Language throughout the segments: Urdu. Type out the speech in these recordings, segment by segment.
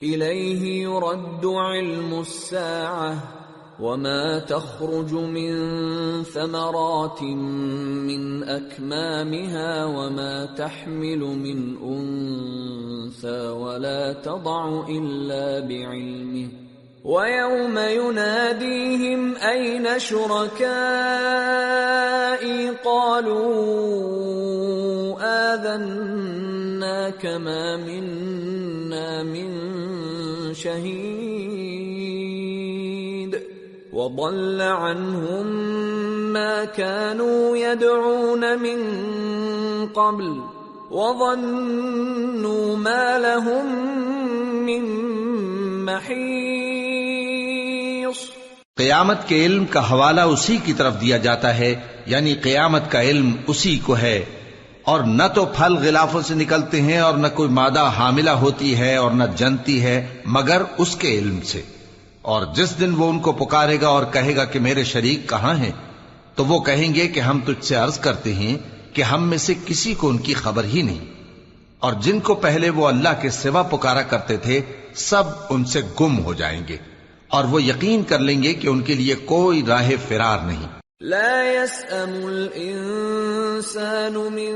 إليه يرد علم الساعة وما تخرج من ثمرات من أكمامها وما تحمل من أنثى ولا تضع إلا بعلمه ويوم يناديهم أين شركائي قالوا آذناك ما منا من شهيد وضل عنهم ما كانوا يدعون من قبل وظنوا ما لهم من محيص۔ قیامت کے علم کا حوالہ اسی کی طرف دیا جاتا ہے، یعنی قیامت کا علم اسی کو ہے، اور نہ تو پھل غلافوں سے نکلتے ہیں اور نہ کوئی مادہ حاملہ ہوتی ہے اور نہ جنتی ہے مگر اس کے علم سے۔ اور جس دن وہ ان کو پکارے گا اور کہے گا کہ میرے شریک کہاں ہیں، تو وہ کہیں گے کہ ہم تجھ سے عرض کرتے ہیں کہ ہم میں سے کسی کو ان کی خبر ہی نہیں، اور جن کو پہلے وہ اللہ کے سوا پکارا کرتے تھے سب ان سے گم ہو جائیں گے، اور وہ یقین کر لیں گے کہ ان کے لیے کوئی راہ فرار نہیں۔ لا يسأم الإنسان من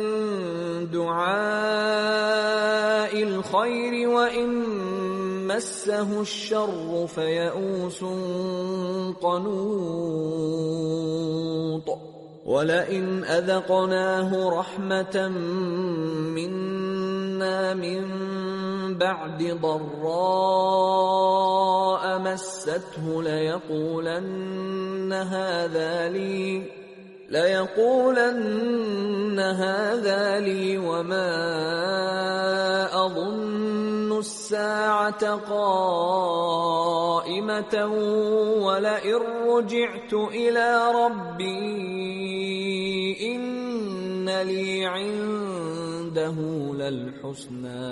دعاء الخير وإن مسه الشر فيئوس قنوط ولئن أذقناه رحمة منا من بعد ضراء مسته ليقولن هذا لي وما أظن الساعة قائمة ولئن رجعت إلى ربي إن لي عنده للحسنى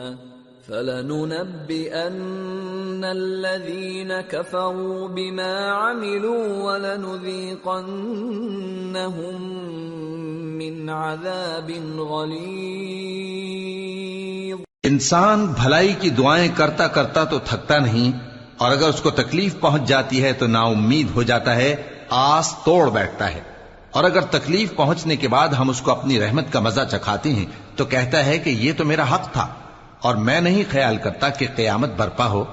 فلننبئن الذين كفروا بما عملوا ولنذيقنهم من عذاب غلیظ۔ انسان بھلائی کی دعائیں کرتا کرتا تو تھکتا نہیں، اور اگر اس کو تکلیف پہنچ جاتی ہے تو نا امید ہو جاتا ہے، آس توڑ بیٹھتا ہے، اور اگر تکلیف پہنچنے کے بعد ہم اس کو اپنی رحمت کا مزہ چکھاتے ہیں تو کہتا ہے کہ یہ تو میرا حق تھا اور میں نہیں خیال کرتا کہ قیامت برپا ہو،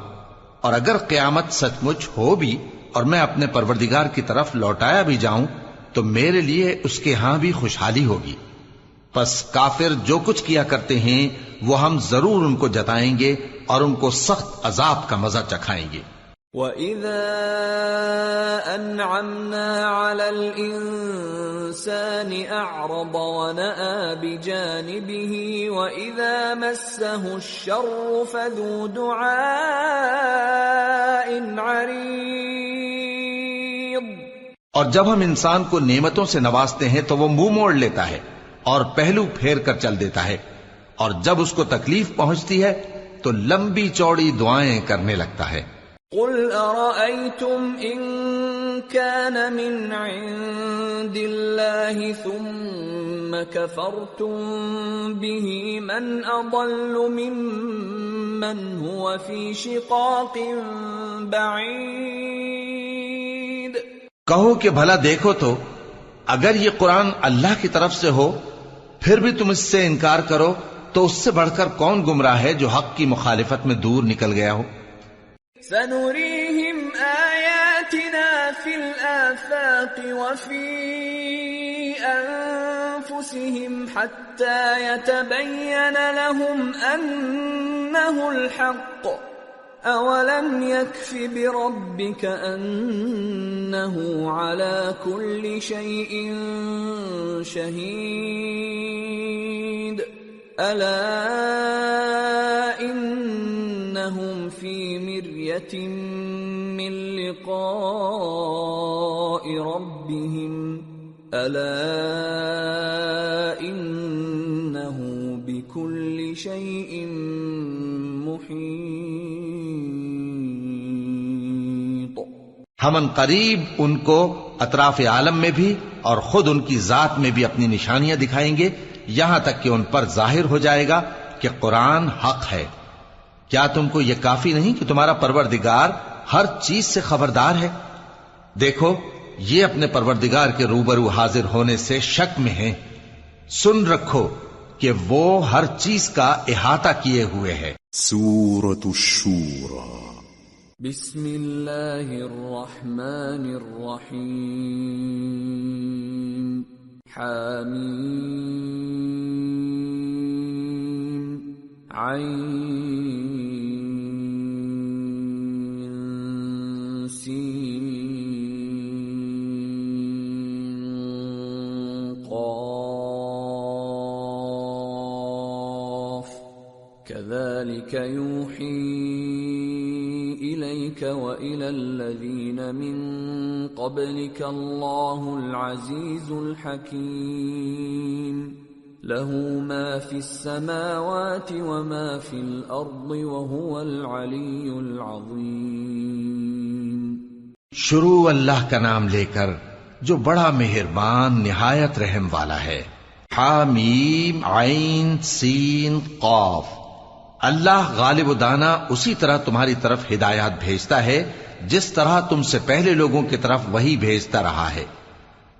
اور اگر قیامت سچ مچ ہو بھی اور میں اپنے پروردگار کی طرف لوٹایا بھی جاؤں تو میرے لیے اس کے ہاں بھی خوشحالی ہوگی۔ پس کافر جو کچھ کیا کرتے ہیں وہ ہم ضرور ان کو جتائیں گے اور ان کو سخت عذاب کا مزہ چکھائیں گے۔ وَإِذَا أَنْعَمْنَا عَلَى الْإِنسَانِ أَعْرَضَ وَنَأَى بِجَانِبِهِ وَإِذَا مَسَّهُ الشَّرُّ فَذُو دُعَاءٍ عَرِيضٍ۔ اور جب ہم انسان کو نعمتوں سے نوازتے ہیں تو وہ منہ موڑ لیتا ہے اور پہلو پھیر کر چل دیتا ہے، اور جب اس کو تکلیف پہنچتی ہے تو لمبی چوڑی دعائیں کرنے لگتا ہے۔ قل أرأيتم إن كان من عند الله ثم كفرتم به من أضل ممن هو في شقاق بعيد۔ کہو کہ بھلا دیکھو تو اگر یہ قرآن اللہ کی طرف سے ہو پھر بھی تم اس سے انکار کرو تو اس سے بڑھ کر کون گمراہ ہے جو حق کی مخالفت میں دور نکل گیا ہو۔ سنريهم آياتنا في الآفاق وفي أنفسهم حتى يتبين لهم أنه الحق أولم يكف بربك أنه على كل شيء شهيد ألا إنهم في مرية من لقاء ربهم ألا إنه بكل شيء محيط۔ ہم ان قریب ان کو اطراف عالم میں بھی اور خود ان کی ذات میں بھی اپنی نشانیاں دکھائیں گے، یہاں تک کہ ان پر ظاہر ہو جائے گا کہ قرآن حق ہے، کیا تم کو یہ کافی نہیں کہ تمہارا پروردگار ہر چیز سے خبردار ہے؟ دیکھو یہ اپنے پروردگار کے روبرو حاضر ہونے سے شک میں ہیں، سن رکھو کہ وہ ہر چیز کا احاطہ کیے ہوئے ہے۔ سورة الشورى بسم اللہ الرحمن الرحیم حامیم عین سین قاف كذلك يوحي إليك وإلى الذين من قبلك الله العزيز الحكيم له ما في السماوات وما في الأرض وهو العلي العظيم۔ شروع اللہ کا نام لے کر جو بڑا مہربان نہایت رحم والا ہے۔ حامیم عین سین قاف۔ اللہ غالب و دانا اسی طرح تمہاری طرف ہدایات بھیجتا ہے جس طرح تم سے پہلے لوگوں کی طرف وہی بھیجتا رہا ہے۔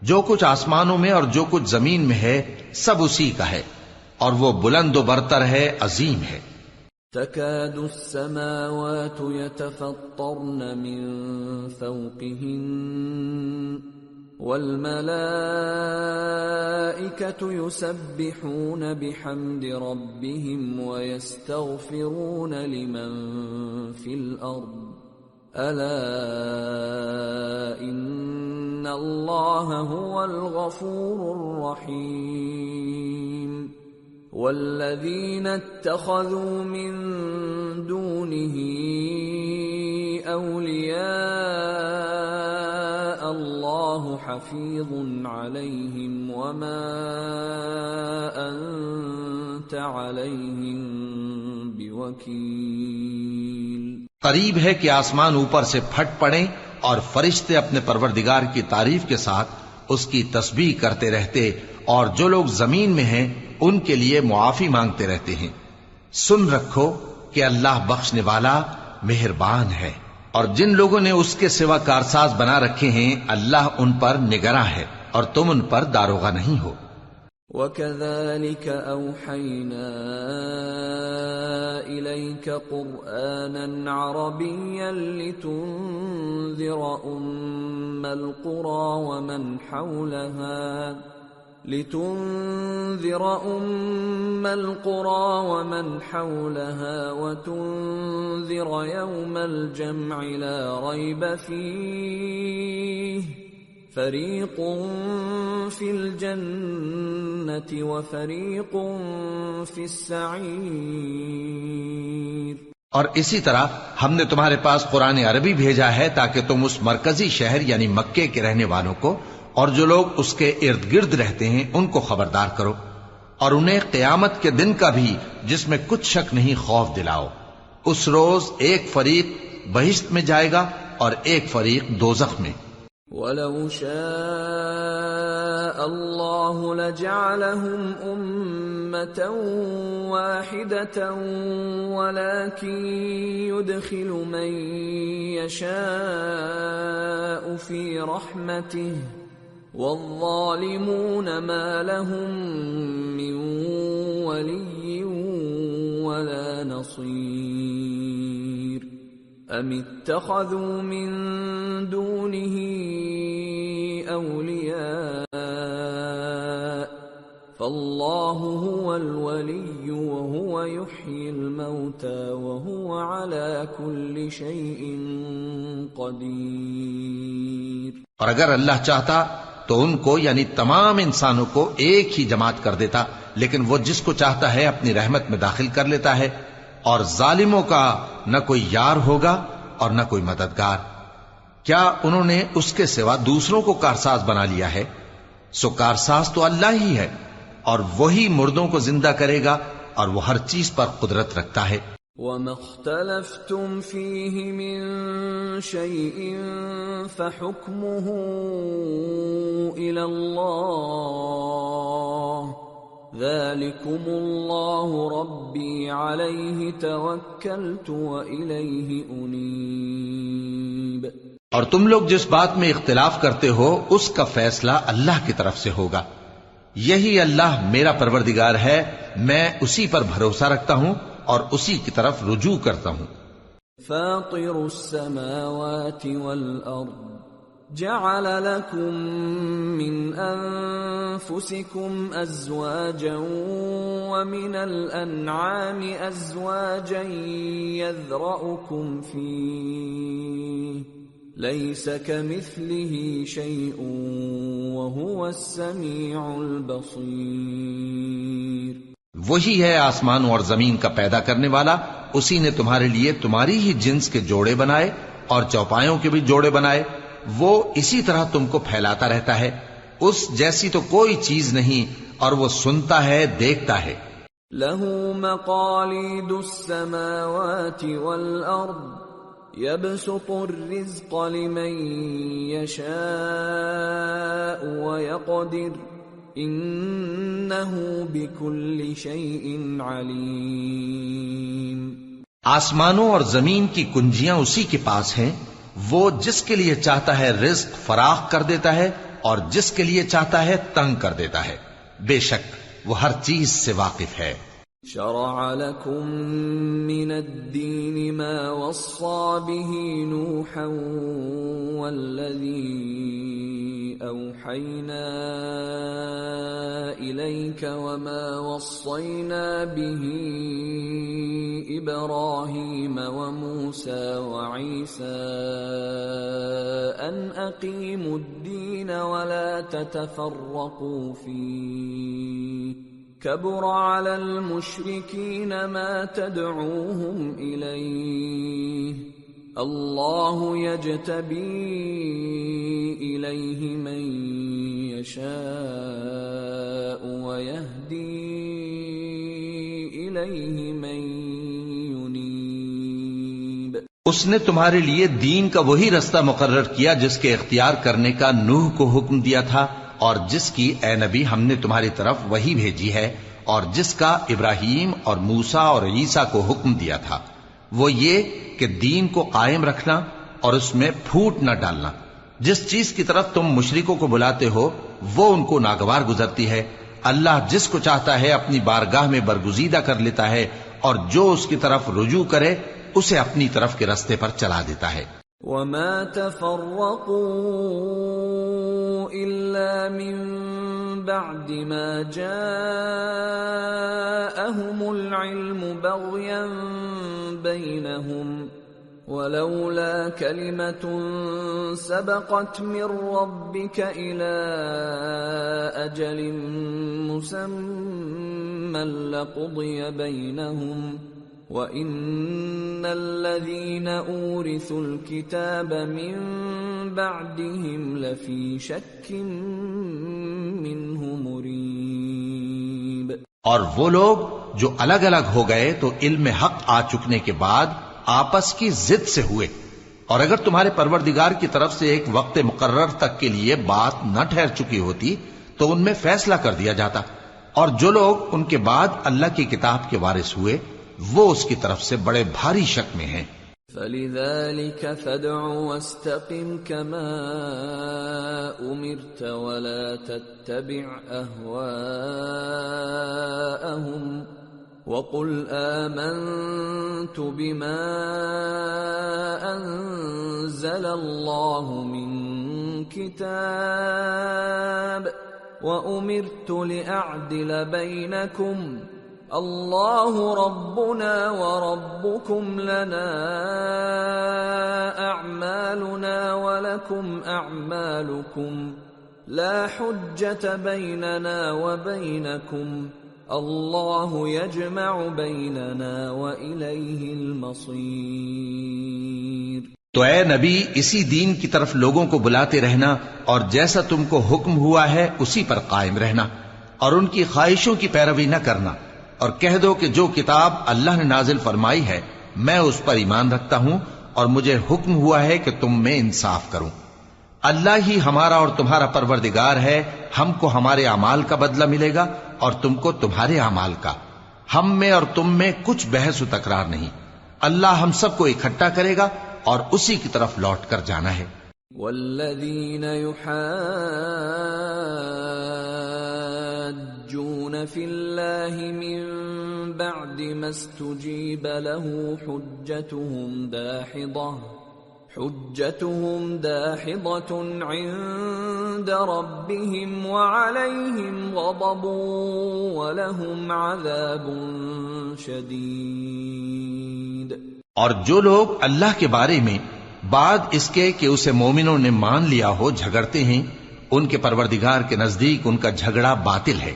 جو کچھ آسمانوں میں اور جو کچھ زمین میں ہے سب اسی کا ہے، اور وہ بلند و برتر ہے، عظیم ہے۔ تكاد السماوات يتفطرن من فوقهن والملائكة يسبحون بحمد ربهم ويستغفرون لمن في الأرض ألا إن الله هو الغفور الرحيم والذين اتخذوا من دونه أولياء الله حفيظ عليهم وما أنت عليهم بوكيل۔ قریب ہے کہ آسمان اوپر سے پھٹ پڑیں اور فرشتے اپنے پروردگار کی تعریف کے ساتھ اس کی تسبیح کرتے رہتے، اور جو لوگ زمین میں ہیں ان کے لیے معافی مانگتے رہتے ہیں۔ سن رکھو کہ اللہ بخشنے والا مہربان ہے، اور جن لوگوں نے اس کے سوا کارساز بنا رکھے ہیں اللہ ان پر نگراں ہے اور تم ان پر داروغہ نہیں ہو۔ وَكَذَلِكَ أَوْحَيْنَا إِلَيْكَ قُرْآنًا عَرَبِيًّا لِتُنذِرَ أُمَّ الْقُرَى وَمَنْ حَوْلَهَا وَتُنذِرَ يَوْمَ الْجَمْعِ لَا رَيْبَ فِيهِ فَرِيقٌ فِي الْجَنَّةِ وَفَرِيقٌ فِي السَّعِيرِ۔ اور اسی طرح ہم نے تمہارے پاس قرآن عربی بھیجا ہے تاکہ تم اس مرکزی شہر یعنی مکے کے رہنے والوں کو اور جو لوگ اس کے ارد گرد رہتے ہیں ان کو خبردار کرو، اور انہیں قیامت کے دن کا بھی جس میں کچھ شک نہیں خوف دلاؤ۔ اس روز ایک فریق بہشت میں جائے گا اور ایک فریق دوزخ میں۔ وَلَوْ شَاءَ اللَّهُ لَجَعَلَهُمْ أُمَّةً وَاحِدَةً وَلَكِنْ يُدْخِلُ مَنْ يَشَاءُ فِي رَحْمَتِهِ وَالظَّالِمُونَ مَا لَهُم مِّن وَلِيٍّ وَلَا نَصِيرٍ أَمِ اتَّخَذُوا مِن دُونِهِ أَوْلِيَاءَ فَاللَّهُ هُوَ الْوَلِيُّ وَهُوَ يُحْيِي الْمَوْتَى وَهُوَ عَلَى كُلِّ شَيْءٍ قَدِيرٌ۔ اور اگر اللہ چاہتا تو ان کو یعنی تمام انسانوں کو ایک ہی جماعت کر دیتا، لیکن وہ جس کو چاہتا ہے اپنی رحمت میں داخل کر لیتا ہے، اور ظالموں کا نہ کوئی یار ہوگا اور نہ کوئی مددگار۔ کیا انہوں نے اس کے سوا دوسروں کو کارساز بنا لیا ہے؟ سو کارساز تو اللہ ہی ہے، اور وہی مردوں کو زندہ کرے گا، اور وہ ہر چیز پر قدرت رکھتا ہے۔ وَمَا اخْتَلَفْتُمْ فِيهِ مِنْ شَيْءٍ فَحُكْمُهُ إِلَى اللَّهِ ذلكم الله ربي عليه توكلت وإليه أنيب۔ اور تم لوگ جس بات میں اختلاف کرتے ہو اس کا فیصلہ اللہ کی طرف سے ہوگا۔ یہی اللہ میرا پروردگار ہے، میں اسی پر بھروسہ رکھتا ہوں اور اسی کی طرف رجوع کرتا ہوں۔ فاطر السماوات والأرض جعل لكم من أنفسكم أزواجا ومن الأنعام أزواجا يذرأكم فيه ليس كمثله شيء وهو السميع البصير۔ وہی ہے آسمانوں اور زمین کا پیدا کرنے والا، اسی نے تمہارے لیے تمہاری ہی جنس کے جوڑے بنائے اور چوپایوں کے بھی جوڑے بنائے، وہ اسی طرح تم کو پھیلاتا رہتا ہے، اس جیسی تو کوئی چیز نہیں، اور وہ سنتا ہے، دیکھتا ہے۔ لَهُ مَقَالِيدُ السَّمَاوَاتِ وَالْأَرْضِ يَبْسُطُ الرِّزْقَ لِمَن يَشَاءُ وَيَقْدِرُ إِنَّهُ بِكُلِّ شَيْءٍ عَلِيمٌ۔ آسمانوں اور زمین کی کنجیاں اسی کے پاس ہیں، وہ جس کے لیے چاہتا ہے رزق فراخ کر دیتا ہے اور جس کے لیے چاہتا ہے تنگ کر دیتا ہے، بے شک وہ ہر چیز سے واقف ہے۔ شرع لكم من الدين ما وصى به نوحا والذي أوحينا إليك وما وصينا به إبراهيم وموسى وعيسى أن أقيموا الدين ولا تتفرقوا فيه كبر على المشركين ما تدعوهم إليه الله يجتبي إليه من يشاء ويهدي إليه من ينيب۔ اس نے تمہارے لیے دین کا وہی رستہ مقرر کیا جس کے اختیار کرنے کا نوح کو حکم دیا تھا، اور جس کی اے نبی ہم نے تمہاری طرف وہی بھیجی ہے، اور جس کا ابراہیم اور موسیٰ اور عیسیٰ کو حکم دیا تھا، وہ یہ کہ دین کو قائم رکھنا اور اس میں پھوٹ نہ ڈالنا۔ جس چیز کی طرف تم مشرکوں کو بلاتے ہو وہ ان کو ناگوار گزرتی ہے، اللہ جس کو چاہتا ہے اپنی بارگاہ میں برگزیدہ کر لیتا ہے، اور جو اس کی طرف رجوع کرے اسے اپنی طرف کے رستے پر چلا دیتا ہے۔ وما تفرقوا إلا من بعد ما جاءهم العلم بغيا بينهم ولولا كلمة سبقت من ربك إلى أجل مسمى لقضي بينهم وَإِنَّ الَّذِينَ أُورِثُوا الْكِتَابَ مِنْ بَعْدِهِمْ لَفِي شَكٍّ مِّنْهُ مُرِيبٍ۔ اور وہ لوگ جو الگ الگ ہو گئے تو علم حق آ چکنے کے بعد آپس کی ضد سے ہوئے، اور اگر تمہارے پروردگار کی طرف سے ایک وقت مقرر تک کے لیے بات نہ ٹھہر چکی ہوتی تو ان میں فیصلہ کر دیا جاتا، اور جو لوگ ان کے بعد اللہ کی کتاب کے وارث ہوئے وہ اس کی طرف سے بڑے بھاری شک میں ہیں۔ فَلِذَلِكَ فَادْعُ وَاسْتَقِمْ كَمَا أُمِرْتَ وَلَا تَتَّبِعْ أَهْوَاءَهُمْ وَقُلْ آمَنْتُ بِمَا أَنزَلَ اللَّهُ مِنْ كِتَابٍ وَأُمِرْتُ لِأَعْدِلَ بَيْنَكُمْ اللہ ربنا وربکم لنا اعمالنا ولکم اعمالکم لا حجة بیننا وبینکم اللہ یجمع بیننا والیہ المصیر۔ تو اے نبی اسی دین کی طرف لوگوں کو بلاتے رہنا، اور جیسا تم کو حکم ہوا ہے اسی پر قائم رہنا، اور ان کی خواہشوں کی پیروی نہ کرنا، اور کہہ دو کہ جو کتاب اللہ نے نازل فرمائی ہے میں اس پر ایمان رکھتا ہوں، اور مجھے حکم ہوا ہے کہ تم میں انصاف کروں۔ اللہ ہی ہمارا اور تمہارا پروردگار ہے، ہم کو ہمارے اعمال کا بدلہ ملے گا اور تم کو تمہارے اعمال کا، ہم میں اور تم میں کچھ بحث و تکرار نہیں۔ اللہ ہم سب کو اکٹھا کرے گا اور اسی کی طرف لوٹ کر جانا ہے۔ والذین یحاجون فی اللہ من بعد ما استجیب له حجتهم داحضة عند ربهم وعليهم غضب ولهم عذاب شدید۔ اور جو لوگ اللہ کے بارے میں بعد اس کے کہ اسے مومنوں نے مان لیا ہو جھگڑتے ہیں، ان کے پروردگار کے نزدیک ان کا جھگڑا باطل ہے،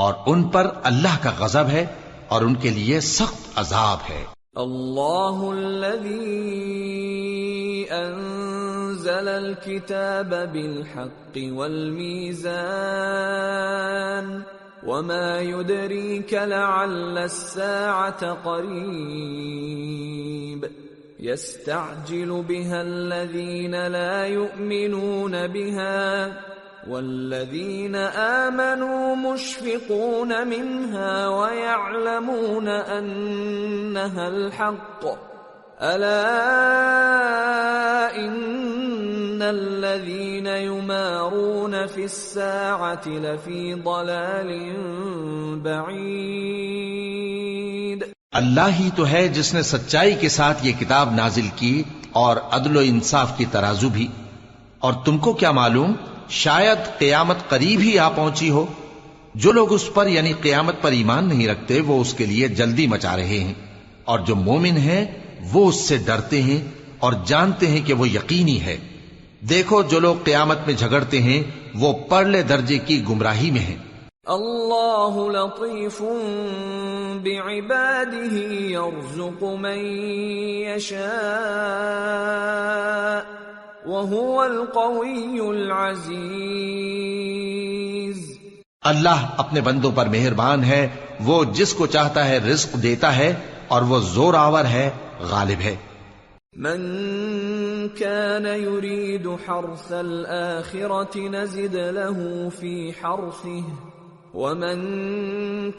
اور ان پر اللہ کا غضب ہے اور ان کے لیے سخت عذاب ہے۔ اللہ الذی انزل الكتاب بالحق والمیزان وما يدريك لعل الساعة قريب يستعجل بها الذين لا يؤمنون بها والذين آمنوا مشفقون منها ويعلمون أنها الحق ألا إن الذين يمارون في الساعة لفي ضلال بعيد۔ اللہ ہی تو ہے جس نے سچائی کے ساتھ یہ کتاب نازل کی اور عدل و انصاف کی ترازو بھی، اور تم کو کیا معلوم شاید قیامت قریب ہی آ پہنچی ہو۔ جو لوگ اس پر یعنی قیامت پر ایمان نہیں رکھتے وہ اس کے لیے جلدی مچا رہے ہیں، اور جو مومن ہیں وہ اس سے ڈرتے ہیں اور جانتے ہیں کہ وہ یقینی ہے۔ دیکھو جو لوگ قیامت میں جھگڑتے ہیں وہ پرلے درجے کی گمراہی میں ہیں۔ اللہ لطیف بعباده يرزق من يشاء وهو القوی العزیز۔ اللہ اپنے بندوں پر مہربان ہے، وہ جس کو چاہتا ہے رزق دیتا ہے اور وہ زور آور ہے، غالب ہے۔ من كان يريد حرث الآخرة نزد له في حرثه ومن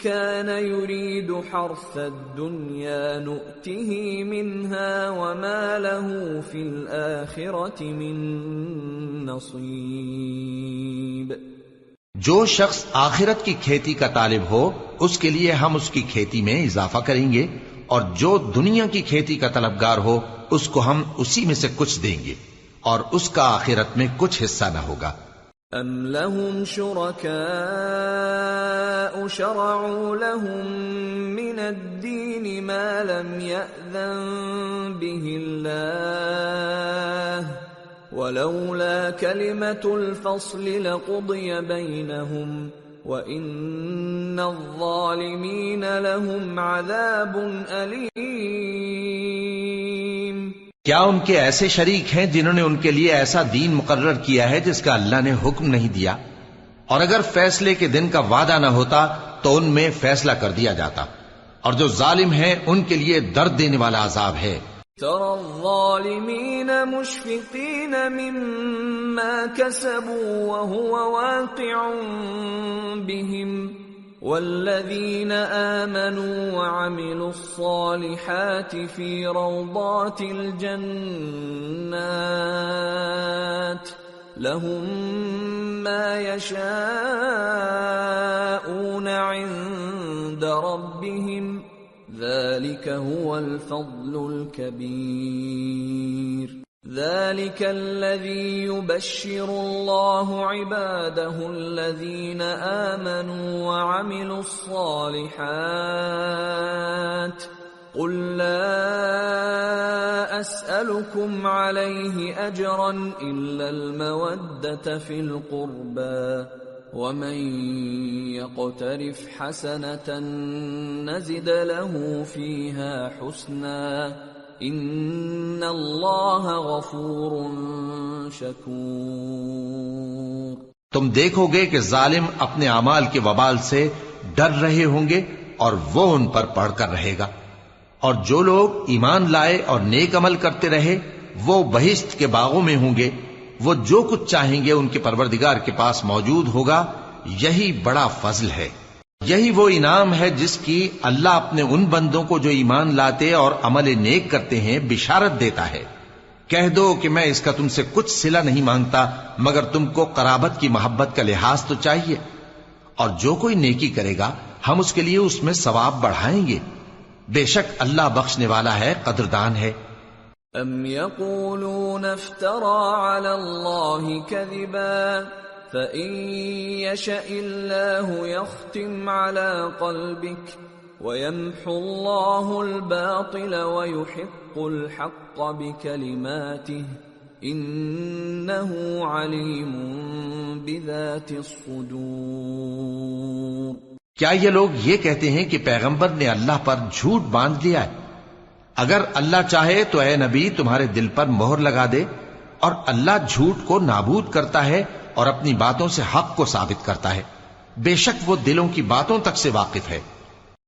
كان يريد حرث الدنيا نؤته منها وما له في الآخرة من نصيب۔ جو شخص آخرت کی کھیتی کا طالب ہو اس کے لیے ہم اس کی کھیتی میں اضافہ کریں گے، اور جو دنیا کی کھیتی کا طلبگار ہو اس کو ہم اسی میں سے کچھ دیں گے، اور اس کا آخرت میں کچھ حصہ نہ ہوگا۔ ام لهم شركاء شرعوا لهم من الدين ما لم يأذن به الله ولولا كلمة الفصل لقضي بينهم وَإِنَّ الظَّالِمِينَ لَهُمْ عَذَابٌ أَلِيمٌ۔ کیا ان کے ایسے شریک ہیں جنہوں نے ان کے لیے ایسا دین مقرر کیا ہے جس کا اللہ نے حکم نہیں دیا؟ اور اگر فیصلے کے دن کا وعدہ نہ ہوتا تو ان میں فیصلہ کر دیا جاتا، اور جو ظالم ہیں ان کے لیے درد دینے والا عذاب ہے۔ ترى الظالمين مشفقين مما كسبوا وهو واقع بهم والذين آمنوا وعملوا الصالحات في روضات الجنات لهم ما يشاءون عند ربهم ذلك هو الفضل الكبير۔ ذلك الذي يبشر الله عباده الذين آمنوا وعملوا الصالحات قل لا أسألكم عليه أجرا إلا المودة في القربى ومن يقترف حسنة نزد له فيها حسنا إن الله غفور شكور۔ تم دیکھو گے کہ ظالم اپنے اعمال کے وبال سے ڈر رہے ہوں گے اور وہ ان پر پڑھ کر رہے گا، اور جو لوگ ایمان لائے اور نیک عمل کرتے رہے وہ بہشت کے باغوں میں ہوں گے، وہ جو کچھ چاہیں گے ان کے پروردگار کے پاس موجود ہوگا، یہی بڑا فضل ہے۔ یہی وہ انعام ہے جس کی اللہ اپنے ان بندوں کو جو ایمان لاتے اور عمل نیک کرتے ہیں بشارت دیتا ہے۔ کہہ دو کہ میں اس کا تم سے کچھ صلہ نہیں مانگتا مگر تم کو قرابت کی محبت کا لحاظ تو چاہیے، اور جو کوئی نیکی کرے گا ہم اس کے لیے اس میں ثواب بڑھائیں گے، بے شک اللہ بخشنے والا ہے، قدردان ہے۔ ام یقولون افترى على الله كذبا فإن يشأ الله يختم على قلبك ويمحو الله الباطل ويحق الحق بكلماته إنه عليم بذات الصدور۔ کیا یہ لوگ یہ کہتے ہیں کہ پیغمبر نے اللہ پر جھوٹ باندھ لیا ہے؟ اگر اللہ چاہے تو اے نبی تمہارے دل پر مہر لگا دے، اور اللہ جھوٹ کو نابود کرتا ہے اور اپنی باتوں سے حق کو ثابت کرتا ہے، بے شک وہ دلوں کی باتوں تک سے واقف ہے۔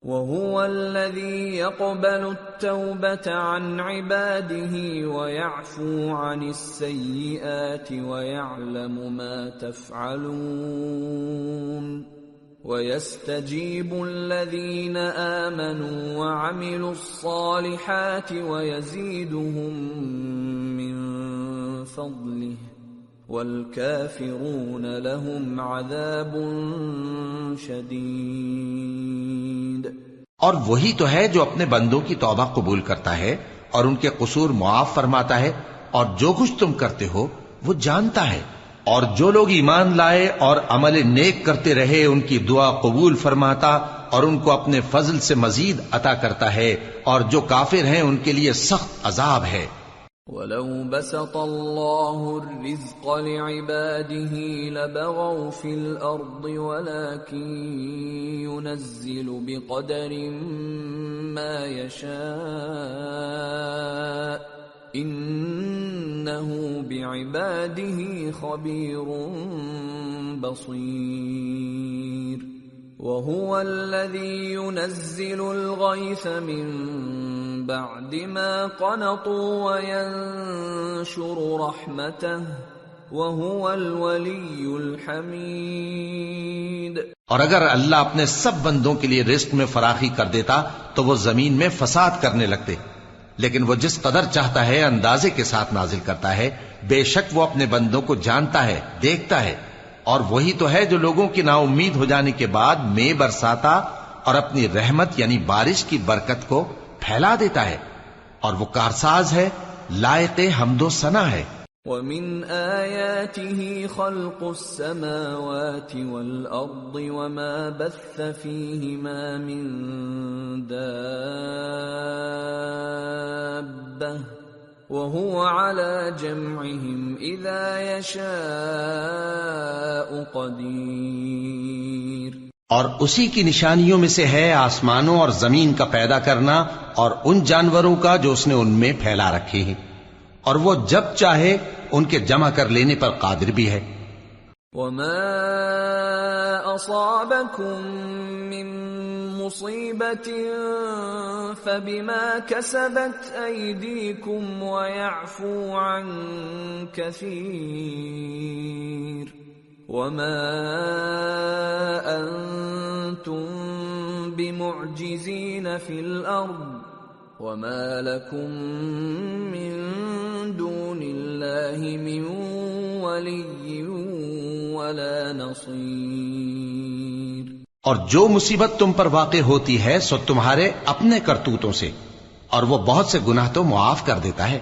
وَهُوَ الَّذِي يَقْبَلُ التَّوْبَةَ عَنْ عِبَادِهِ وَيَعْفُو عَنِ السَّيِّئَاتِ وَيَعْلَمُ مَا تَفْعَلُونَ وَيَسْتَجِيبُ الَّذِينَ آمَنُوا وَعَمِلُوا الصَّالِحَاتِ وَيَزِيدُهُم مِّن فَضْلِهِ وَالْكَافِرُونَ لَهُمْ عَذَابٌ شَدِيدٌ۔ اور وہی تو ہے جو اپنے بندوں کی توبہ قبول کرتا ہے اور ان کے قصور معاف فرماتا ہے، اور جو کچھ تم کرتے ہو وہ جانتا ہے، اور جو لوگ ایمان لائے اور عمل نیک کرتے رہے ان کی دعا قبول فرماتا اور ان کو اپنے فضل سے مزید عطا کرتا ہے، اور جو کافر ہیں ان کے لیے سخت عذاب ہے۔ وَلَوْ بَسَطَ اللَّهُ الرِّزْقَ لِعِبَادِهِ لَبَغَوْا فِي الْأَرْضِ وَلَكِنْ يُنَزِّلُ بِقَدَرٍ مَا يَشَاءُ إِنَّهُ بِعِبَادِهِ خَبِيرٌ بَصِيرٌ۔ وَهُوَ الَّذِي يُنَزِّلُ الْغَيْثَ مِن بَعْدِ مَا قَنَطُوا وَيَنشُرُ رَحْمَتَهُ وَهُوَ الْوَلِيُّ الْحَمِيدُ۔ اور اگر اللہ اپنے سب بندوں کے لیے رزق میں فراخی کر دیتا تو وہ زمین میں فساد کرنے لگتے، لیکن وہ جس قدر چاہتا ہے اندازے کے ساتھ نازل کرتا ہے، بے شک وہ اپنے بندوں کو جانتا ہے، دیکھتا ہے۔ اور وہی تو ہے جو لوگوں کی نا امید ہو جانے کے بعد مے برساتا اور اپنی رحمت یعنی بارش کی برکت کو پھیلا دیتا ہے، اور وہ کارساز ہے، لائق حمد و ثنا ہے۔ وَمِنْ آيَاتِهِ خَلْقُ السَّمَاوَاتِ وَالْأَرْضِ وَمَا بَثَّ فِيهِمَا مِن دَابَّةٍ وَهُوَ عَلَى جَمْعِهِمْ إِذَا يَشَاءُ قَدِيرٌ۔ اور اسی کی نشانیوں میں سے ہے آسمانوں اور زمین کا پیدا کرنا اور ان جانوروں کا جو اس نے ان میں پھیلا رکھے ہیں، اور وہ جب چاہے ان کے جمع کر لینے پر قادر بھی ہے۔ وَمَا أَصَابَكُم مِّن مُّصِيبَةٍ فَبِمَا كَسَبَتْ أَيْدِيكُمْ وَيَعْفُو عَن كَثِيرٍ وَمَا أَنتُم بِمُعْجِزِينَ فِي الْأَرْضِ وَمَا لَكُم مِّن دُونِ اللَّهِ مِن وَلِيٍّ وَلَا نَصِيرٍ۔ اور جو مصیبت تم پر واقع ہوتی ہے سو تمہارے اپنے کرتوتوں سے، اور وہ بہت سے گناہ تو معاف کر دیتا ہے،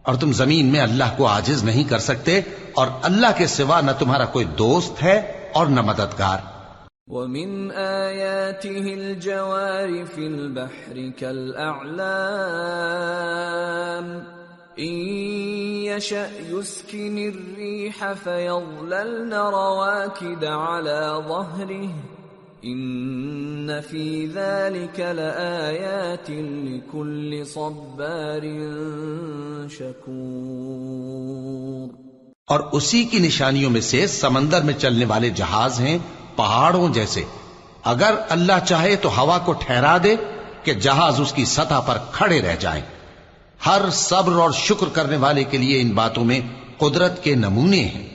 اور تم زمین میں اللہ کو عاجز نہیں کر سکتے، اور اللہ کے سوا نہ تمہارا کوئی دوست ہے اور نہ مددگار۔ وَمِنْ آيَاتِهِ الْجَوَارِ فِي الْبَحْرِ كَالْأَعْلَامِ إِنْ يَشَأْ يُسْكِنِ الرِّيحَ فَيَظْلَلْنَ رَوَاكِدَ عَلَى ظَهْرِهِ إِنَّ فِي ذَلِكَ لَآيَاتٍ لِكُلِّ صَبَّارٍ شَكُورٍ۔ اور اسی کی نشانیوں میں سے سمندر میں چلنے والے جہاز ہیں پہاڑوں جیسے، اگر اللہ چاہے تو ہوا کو ٹھہرا دے کہ جہاز اس کی سطح پر کھڑے رہ جائیں۔ ہر صبر اور شکر کرنے والے کے لیے ان باتوں میں قدرت کے نمونے ہیں۔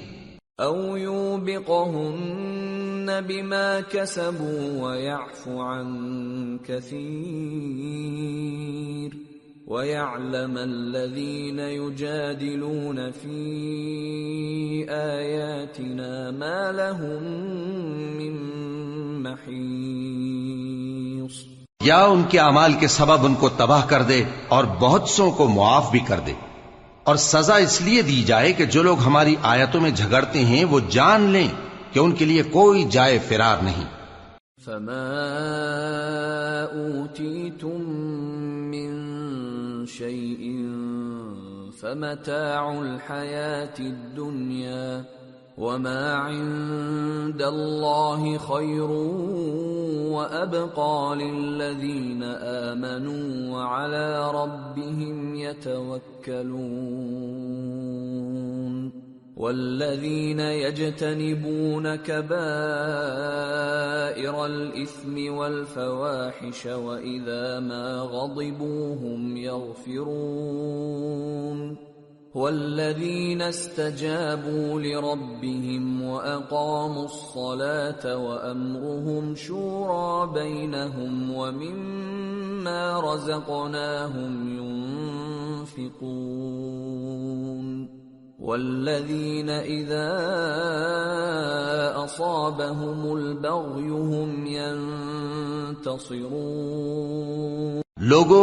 أَوْ يُوبِقْهُنَّ بما كسبوا ويعفو عن كثير ويعلم الذين يجادلون في آياتنا ما لهم من محيص. یا ان کے اعمال کے سبب ان کو تباہ کر دے اور بہت سوں کو معاف بھی کر دے، اور سزا اس لیے دی جائے کہ جو لوگ ہماری آیتوں میں جھگڑتے ہیں وہ جان لیں کہ ان کے لیے کوئی جائے فرار نہیں. فما اوتیتم من شيء فمتاع الحياة الدنيا وما عند الله خير وأبقى للذين آمنوا وعلى ربهم يتوكلون. والذين يجتنبون كبائر الإثم والفواحش وإذا ما غضبوا هم يغفرون. والذين استجابوا لربهم وأقاموا الصلاة وأمرهم شورى بينهم ومما رزقناهم ينفقون. والذين إذا أصابهم البغي هم ينتصرون. لوگو،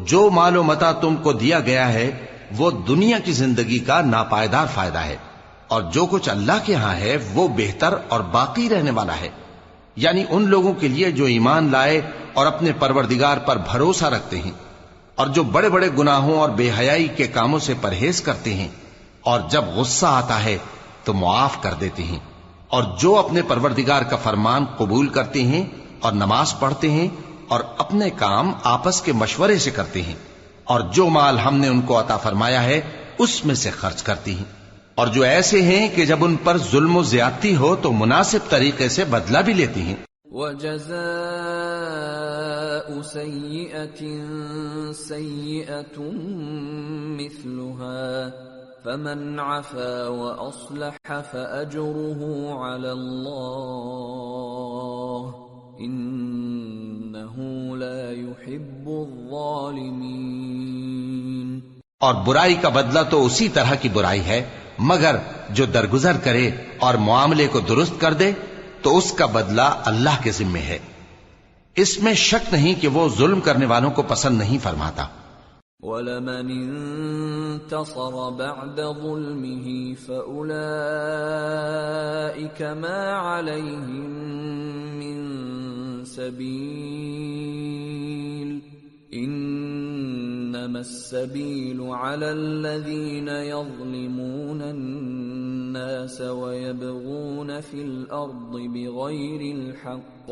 جو مال و متاع تم کو دیا گیا ہے وہ دنیا کی زندگی کا ناپائیدار فائدہ ہے، اور جو کچھ اللہ کے ہاں ہے وہ بہتر اور باقی رہنے والا ہے. یعنی ان لوگوں کے لیے جو ایمان لائے اور اپنے پروردگار پر بھروسہ رکھتے ہیں، اور جو بڑے بڑے گناہوں اور بے حیائی کے کاموں سے پرہیز کرتے ہیں، اور جب غصہ آتا ہے تو معاف کر دیتے ہیں، اور جو اپنے پروردگار کا فرمان قبول کرتے ہیں اور نماز پڑھتے ہیں اور اپنے کام آپس کے مشورے سے کرتے ہیں، اور جو مال ہم نے ان کو عطا فرمایا ہے اس میں سے خرچ کرتی ہیں، اور جو ایسے ہیں کہ جب ان پر ظلم و زیادتی ہو تو مناسب طریقے سے بدلہ بھی لیتی ہیں. وَجَزَاءُ سَيِّئَةٍ سَيِّئَةٌ مِثْلُهَا فَمَنْ عَفَا وَأَصْلَحَ فَأَجْرُهُ عَلَى اللَّهِ إِنَّهُ لَا يُحِبُّ الظَّالِمِينَ. اور برائی کا بدلہ تو اسی طرح کی برائی ہے، مگر جو درگزر کرے اور معاملے کو درست کر دے تو اس کا بدلہ اللہ کے ذمے ہے. اس میں شک نہیں کہ وہ ظلم کرنے والوں کو پسند نہیں فرماتا. وَلَمَنِ انتصر بعد ظلمه فأولئك ما عليهم من سبيل إنما السبيل على الذين يظلمون الناس ويبغون في الأرض بغير الحق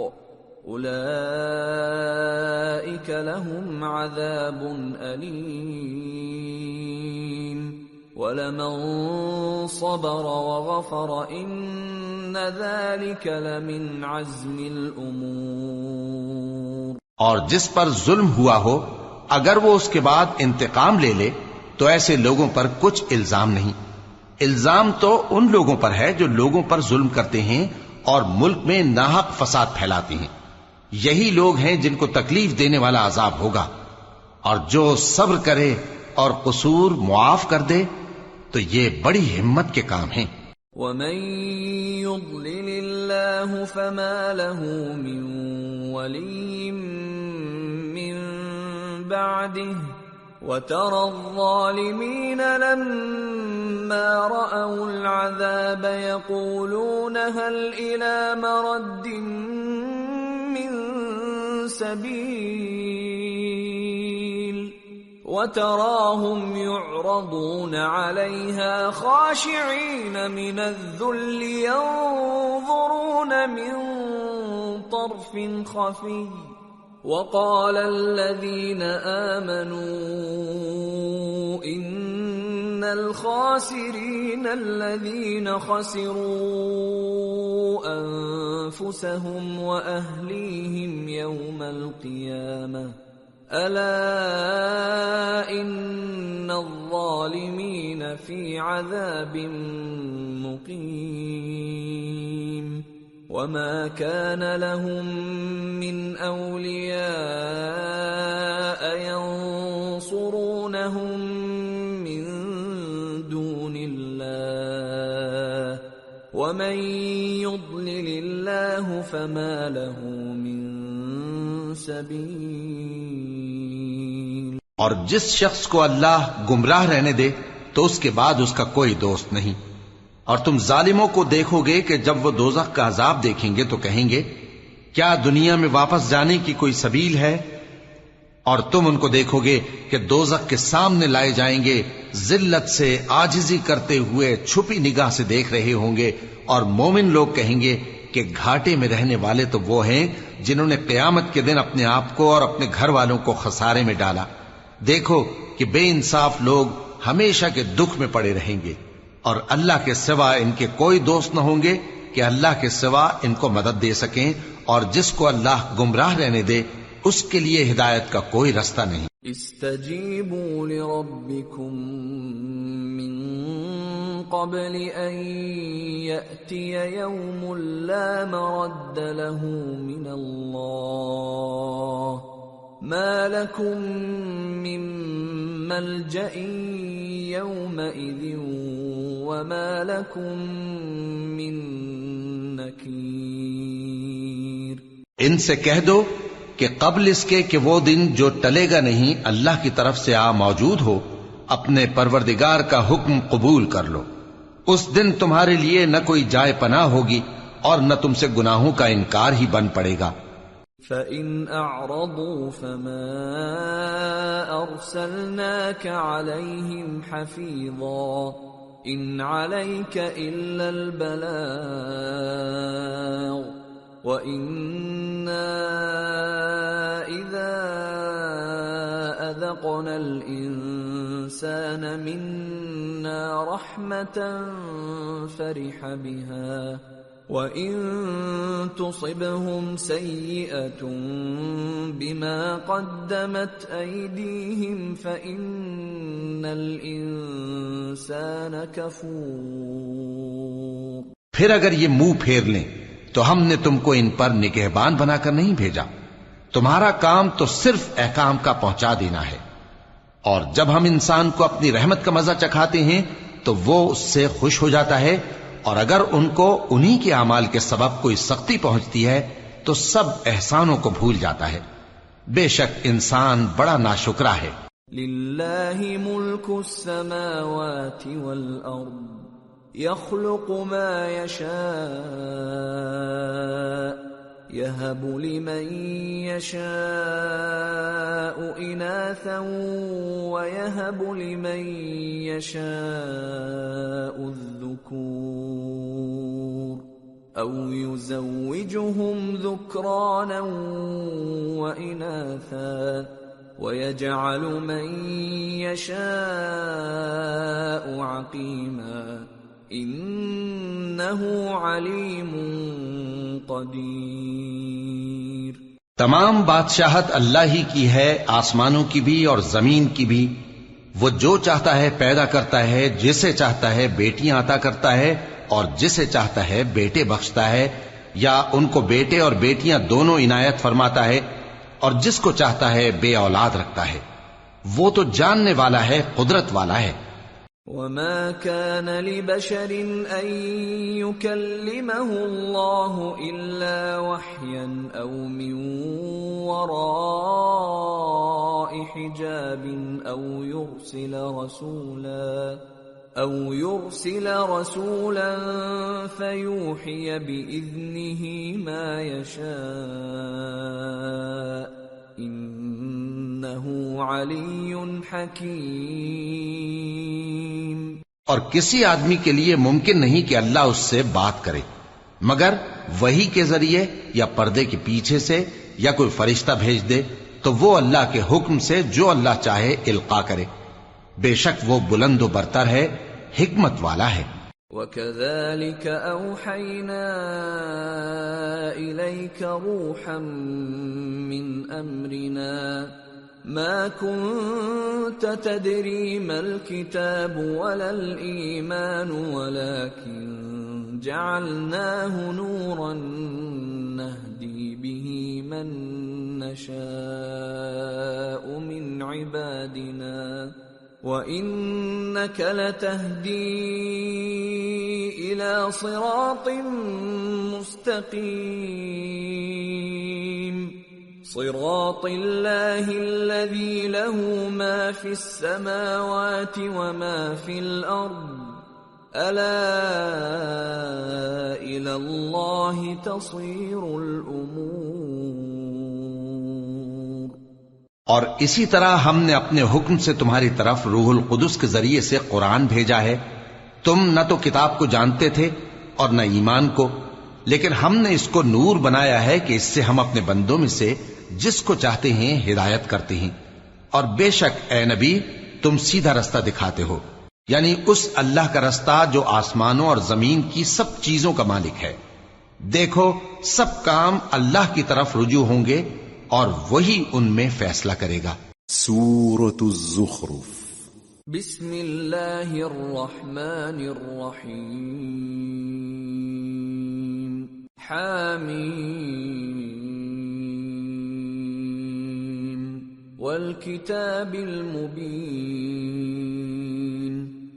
أولئك لهم عذاب أليم وَلَمَن صَبَرَ وَغَفَرَ إِنَّ ذَلِكَ لَمِنْ عَزْمِ الْأُمُورِ. اور جس پر ظلم ہوا ہو اگر وہ اس کے بعد انتقام لے لے تو ایسے لوگوں پر کچھ الزام نہیں. الزام تو ان لوگوں پر ہے جو لوگوں پر ظلم کرتے ہیں اور ملک میں ناحق فساد پھیلاتے ہیں. یہی لوگ ہیں جن کو تکلیف دینے والا عذاب ہوگا. اور جو صبر کرے اور قصور معاف کر دے تو یہ بڑی ہمت کے کام ہیں. وَمَن يُضْلِلِ اللَّهُ فَمَا لَهُ مِن وَلِيٍّ مِّن بَعْدِهِ وَتَرَى الظَّالِمِينَ لَمَّا رَأَوُا الْعَذَابَ يَقُولُونَ هَلْ إِلَى مَرَدٍّ مِّن سَبِيلٍ وَتَرَاهُمْ يُعْرَضُونَ عَلَيْهَا خَاشِعِينَ مِنَ الذُّلِّ يَنظُرُونَ مِن طَرْفٍ خَفِيٍّ وَقَالَ الَّذِينَ آمَنُوا إِنَّ الْخَاسِرِينَ الَّذِينَ خَسِرُوا أَنفُسَهُمْ وَأَهْلِيهِمْ يَوْمَ الْقِيَامَةِ أَلَا إِنَّ الظَّالِمِينَ فِي عَذَابٍ مُقِيمٍ. وما كان لهم من أولياء ينصرونهم من دون الله ومن يضلل الله فما له من سبيل. اور جس شخص کو اللہ گمراہ رہنے دے تو اس کے بعد اس کا کوئی دوست نہیں. اور تم ظالموں کو دیکھو گے کہ جب وہ دوزخ کا عذاب دیکھیں گے تو کہیں گے کیا دنیا میں واپس جانے کی کوئی سبیل ہے؟ اور تم ان کو دیکھو گے کہ دوزخ کے سامنے لائے جائیں گے، ذلت سے عاجزی کرتے ہوئے چھپی نگاہ سے دیکھ رہے ہوں گے. اور مومن لوگ کہیں گے کہ گھاٹے میں رہنے والے تو وہ ہیں جنہوں نے قیامت کے دن اپنے آپ کو اور اپنے گھر والوں کو خسارے میں ڈالا. دیکھو کہ بے انصاف لوگ ہمیشہ کے دکھ میں پڑے رہیں گے، اور اللہ کے سوا ان کے کوئی دوست نہ ہوں گے کہ اللہ کے سوا ان کو مدد دے سکیں. اور جس کو اللہ گمراہ رہنے دے اس کے لیے ہدایت کا کوئی رستہ نہیں. استجیبوا لربکم من قبل ان یأتی یوم لا مرد له من اللہ ما لكم من ملجأ يومئذ وما لكم من نكير. ان سے کہہ دو کہ قبل اس کے کہ وہ دن جو ٹلے گا نہیں اللہ کی طرف سے موجود ہو، اپنے پروردگار کا حکم قبول کر لو. اس دن تمہارے لیے نہ کوئی جائے پناہ ہوگی اور نہ تم سے گناہوں کا انکار ہی بن پڑے گا. فَإِنْ أَعْرَضُوا فَمَا أَرْسَلْنَاكَ عَلَيْهِمْ حَفِيظًا إِنْ عَلَيْكَ إِلَّا الْبَلَاغُ وَإِنَّا إِذَا أَذَقْنَا الْإِنسَانَ مِنَّا رَحْمَةً فَرِحَ بِهَا وَإِن تُصِبْهُمْ سَيِّئَةٌ بِمَا قَدَّمَتْ أَيْدِيهِمْ فَإِنَّ الْإِنسَانَ كَفُورٌ. پھر اگر یہ منہ پھیر لیں تو ہم نے تم کو ان پر نگہبان بنا کر نہیں بھیجا. تمہارا کام تو صرف احکام کا پہنچا دینا ہے، اور جب ہم انسان کو اپنی رحمت کا مزہ چکھاتے ہیں تو وہ اس سے خوش ہو جاتا ہے، اور اگر ان کو انہی کے اعمال کے سبب کوئی سختی پہنچتی ہے تو سب احسانوں کو بھول جاتا ہے. بے شک انسان بڑا ناشکرا ہے. للہ ملک السماوات والارض يخلق ما يشاء يهب لمن يشاء إناثا ويهب لمن يشاء الذكور أو يزوجهم ذكرانا وإناثا ويجعل من يشاء عقيما انہ علیم قدیر. تمام بادشاہت اللہ ہی کی ہے، آسمانوں کی بھی اور زمین کی بھی. وہ جو چاہتا ہے پیدا کرتا ہے، جسے چاہتا ہے بیٹیاں عطا کرتا ہے اور جسے چاہتا ہے بیٹے بخشتا ہے، یا ان کو بیٹے اور بیٹیاں دونوں عنایت فرماتا ہے، اور جس کو چاہتا ہے بے اولاد رکھتا ہے. وہ تو جاننے والا ہے، قدرت والا ہے. وما كان لبشر أن يكلمه الله إلا وحيا أو من وراء حجاب أو يرسل رسولا فيوحي بإذنه ما يشاء إنه علي حكيم. اور کسی آدمی کے لیے ممکن نہیں کہ اللہ اس سے بات کرے مگر وحی کے ذریعے یا پردے کے پیچھے سے یا کوئی فرشتہ بھیج دے تو وہ اللہ کے حکم سے جو اللہ چاہے القا کرے. بے شک وہ بلند و برتر ہے، حکمت والا ہے. وَكَذَلِكَ أَوْحَيْنَا إِلَيْكَ رُوحًا مِّنْ أَمْرِنَا مَا كُنْتَ تَدْرِي مَا الْكِتَابُ وَلَا الْإِيمَانُ وَلَكِنْ جعلناه نورا نهدي به من نشاء من عبادنا وإنك لتهدي إلى صراط مستقيم صراط الله الذي له ما في السماوات وما في الأرض ألا إلى الله تصير الأمور۔ اور اسی طرح ہم نے اپنے حکم سے تمہاری طرف روح القدس کے ذریعے سے قرآن بھیجا ہے۔ تم نہ تو کتاب کو جانتے تھے اور نہ ایمان کو، لیکن ہم نے اس کو نور بنایا ہے کہ اس سے ہم اپنے بندوں میں سے جس کو چاہتے ہیں ہدایت کرتے ہیں، اور بے شک اے نبی تم سیدھا رستہ دکھاتے ہو، یعنی اس اللہ کا رستہ جو آسمانوں اور زمین کی سب چیزوں کا مالک ہے۔ دیکھو سب کام اللہ کی طرف رجوع ہوں گے اور وہی ان میں فیصلہ کرے گا۔ سورة الزخرف۔ بسم اللہ الرحمن الرحیم۔ حامیم والکتاب المبین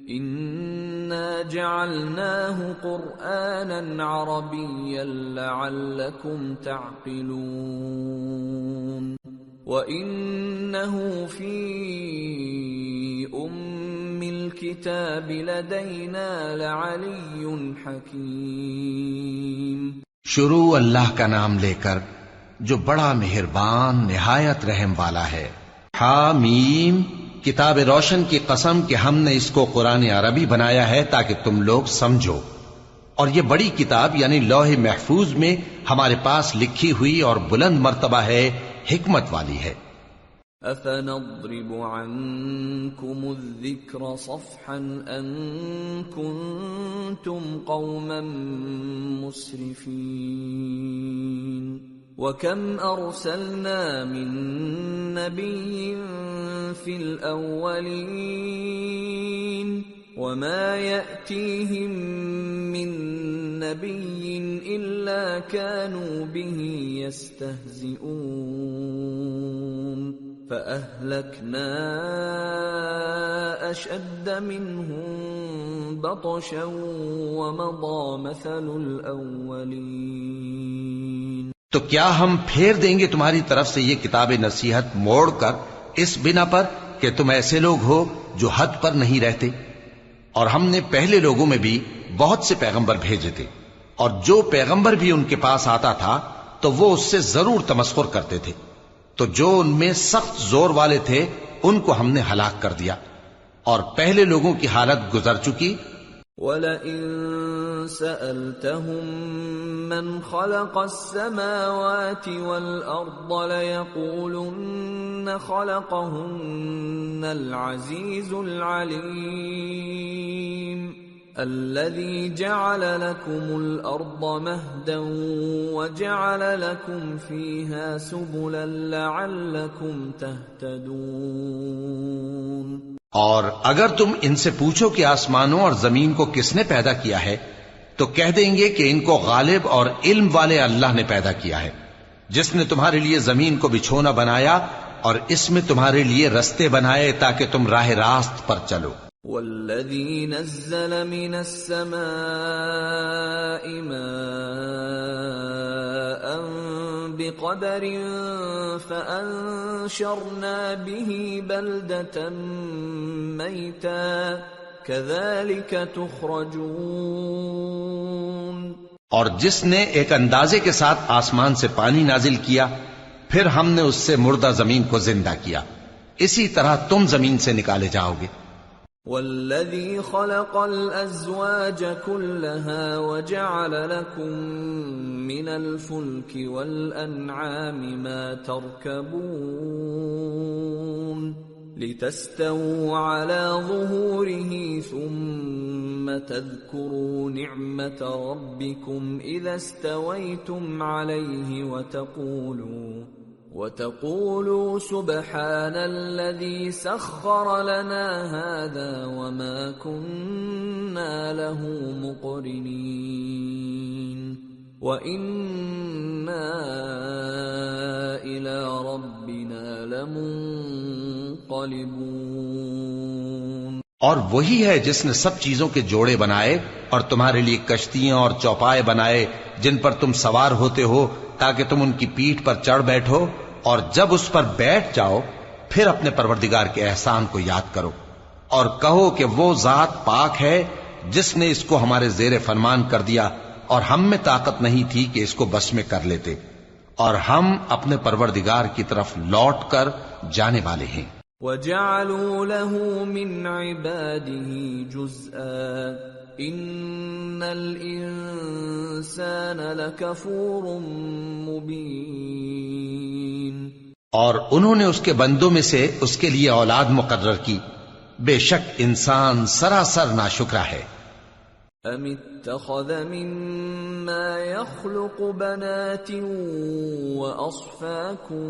انا جعلناه قرآنا عربیا لعلکم تعقلون وَإِنَّهُ فِي أُمِّ الْكِتَابِ لَدَيْنَا لَعَلِيٌّ حَكِيمٌ۔ شروع اللہ کا نام لے کر جو بڑا مہربان نہایت رحم والا ہے۔ حامیم، کتاب روشن کی قسم کہ ہم نے اس کو قرآن عربی بنایا ہے تاکہ تم لوگ سمجھو، اور یہ بڑی کتاب یعنی لوح محفوظ میں ہمارے پاس لکھی ہوئی اور بلند مرتبہ ہے، حکمت والی ہے۔ أَفَنَضْرِبُ عَنْكُمُ الذِّكْرَ صَفْحًا أَن كُنتُمْ قَوْمًا مُسْرِفِينَ وَكَمْ أَرْسَلْنَا مِن نَّبِيٍّ فِي الْأَوَّلِينَ وَمَا يَأْتِيهِم مِّن نَّبِيٍّ إِلَّا كَانُوا بِهِ يَسْتَهْزِئُونَ فَأَهْلَكْنَا أَشَدَّ مِنْهُم بَطْشًا وَمَضَىٰ مَثَلُ الْأَوَّلِينَ۔ تو کیا ہم پھیر دیں گے تمہاری طرف سے یہ کتاب نصیحت موڑ کر اس بنا پر کہ تم ایسے لوگ ہو جو حد پر نہیں رہتے؟ اور ہم نے پہلے لوگوں میں بھی بہت سے پیغمبر بھیجے تھے، اور جو پیغمبر بھی ان کے پاس آتا تھا تو وہ اس سے ضرور تمسخر کرتے تھے، تو جو ان میں سخت زور والے تھے ان کو ہم نے ہلاک کر دیا، اور پہلے لوگوں کی حالت گزر چکی۔ وَلَئِن سَأَلْتَهُم مَّنْ خَلَقَ السَّمَاوَاتِ وَالْأَرْضَ لَيَقُولُنَّ خَلَقَهُنَّ الْعَزِيزُ الْعَلِيمُ الَّذِي جَعَلَ لَكُمُ الْأَرْضَ مَهْدًا وَجَعَلَ لَكُمْ فِيهَا سُبُلًا لَعَلَّكُمْ تَهْتَدُونَ۔ اور اگر تم ان سے پوچھو کہ آسمانوں اور زمین کو کس نے پیدا کیا ہے تو کہہ دیں گے کہ ان کو غالب اور علم والے اللہ نے پیدا کیا ہے، جس نے تمہارے لیے زمین کو بچھونا بنایا اور اس میں تمہارے لیے رستے بنائے تاکہ تم راہ راست پر چلو۔ وَالَّذِي نَزَّلَ مِنَ السَّمَاءِ مَاءً بِقَدَرٍ فَأَنشَرْنَا بِهِ بَلْدَةً مَيْتًا كَذَلِكَ تُخْرَجُونَ۔ اور جس نے ایک اندازے کے ساتھ آسمان سے پانی نازل کیا، پھر ہم نے اس سے مردہ زمین کو زندہ کیا، اسی طرح تم زمین سے نکالے جاؤ گے۔ وَالَّذِي خَلَقَ الْأَزْوَاجَ كُلَّهَا وَجَعَلَ لَكُم مِّنَ الْفُلْكِ وَالْأَنْعَامِ مَا تَرْكَبُونَ لِتَسْتَوُوا عَلَى ظُهُورِهِ ثُمَّ تَذْكُرُوا نِعْمَةَ رَبِّكُمْ إِذَا اسْتَوَيْتُمْ عَلَيْهِ وَتَقُولُوا سُبْحَانَ الَّذِي سَخَّرَ لَنَا هَذَا وَمَا كُنَّا لَهُ مُقْرِنِينَ وَإِنَّا إِلَى رَبِّنَا لَمُنقَلِبُونَ۔ اور وہی ہے جس نے سب چیزوں کے جوڑے بنائے اور تمہارے لیے کشتیاں اور چوپائے بنائے جن پر تم سوار ہوتے ہو تاکہ تم ان کی پیٹھ پر چڑھ بیٹھو، اور جب اس پر بیٹھ جاؤ پھر اپنے پروردگار کے احسان کو یاد کرو اور کہو کہ وہ ذات پاک ہے جس نے اس کو ہمارے زیر فرمان کر دیا اور ہم میں طاقت نہیں تھی کہ اس کو بس میں کر لیتے، اور ہم اپنے پروردگار کی طرف لوٹ کر جانے والے ہیں۔ وَجَعَلُوا لَهُ مِنْ عِبَادِهِ جُزْءًا إِنَّ الْإِنسَانَ لَكَفُورٌ مُبِينٌ۔ اور انہوں نے اس کے بندوں میں سے اس کے لیے اولاد مقرر کی، بے شک انسان سراسر ناشکرا ہے۔ أَمِ اتَّخَذَ مِمَّا يَخْلُقُ بَنَاتٍ وَأَصْفَاكُم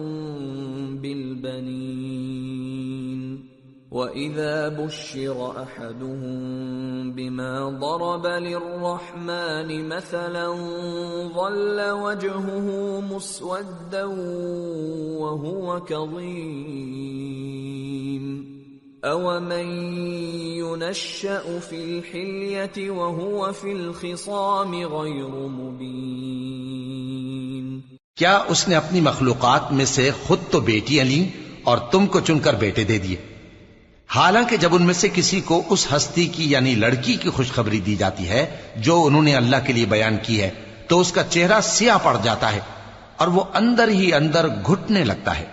بِالْبَنِينَ وَإِذَا بُشِّرَ أَحَدُهُم بِمَا ضَرَبَ لِلرَّحْمَنِ مَثَلًا ظَلَّ وَجْهُهُ مُسْوَدًّا وَهُوَ كَظِيمٌ أَوَمَن يُنَشَّأُ فِي الْحِلْيَةِ وَهُوَ فِي الْخِصَامِ غَيْرُ مُبِينٍ۔ کیا اس نے اپنی مخلوقات میں سے خود تو بیٹیاں لیں اور تم کو چن کر بیٹے دے دیے، حالانکہ جب ان میں سے کسی کو اس ہستی کی یعنی لڑکی کی خوشخبری دی جاتی ہے جو انہوں نے اللہ کے لیے بیان کی ہے تو اس کا چہرہ سیاہ پڑ جاتا ہے اور وہ اندر ہی اندر گھٹنے لگتا ہے۔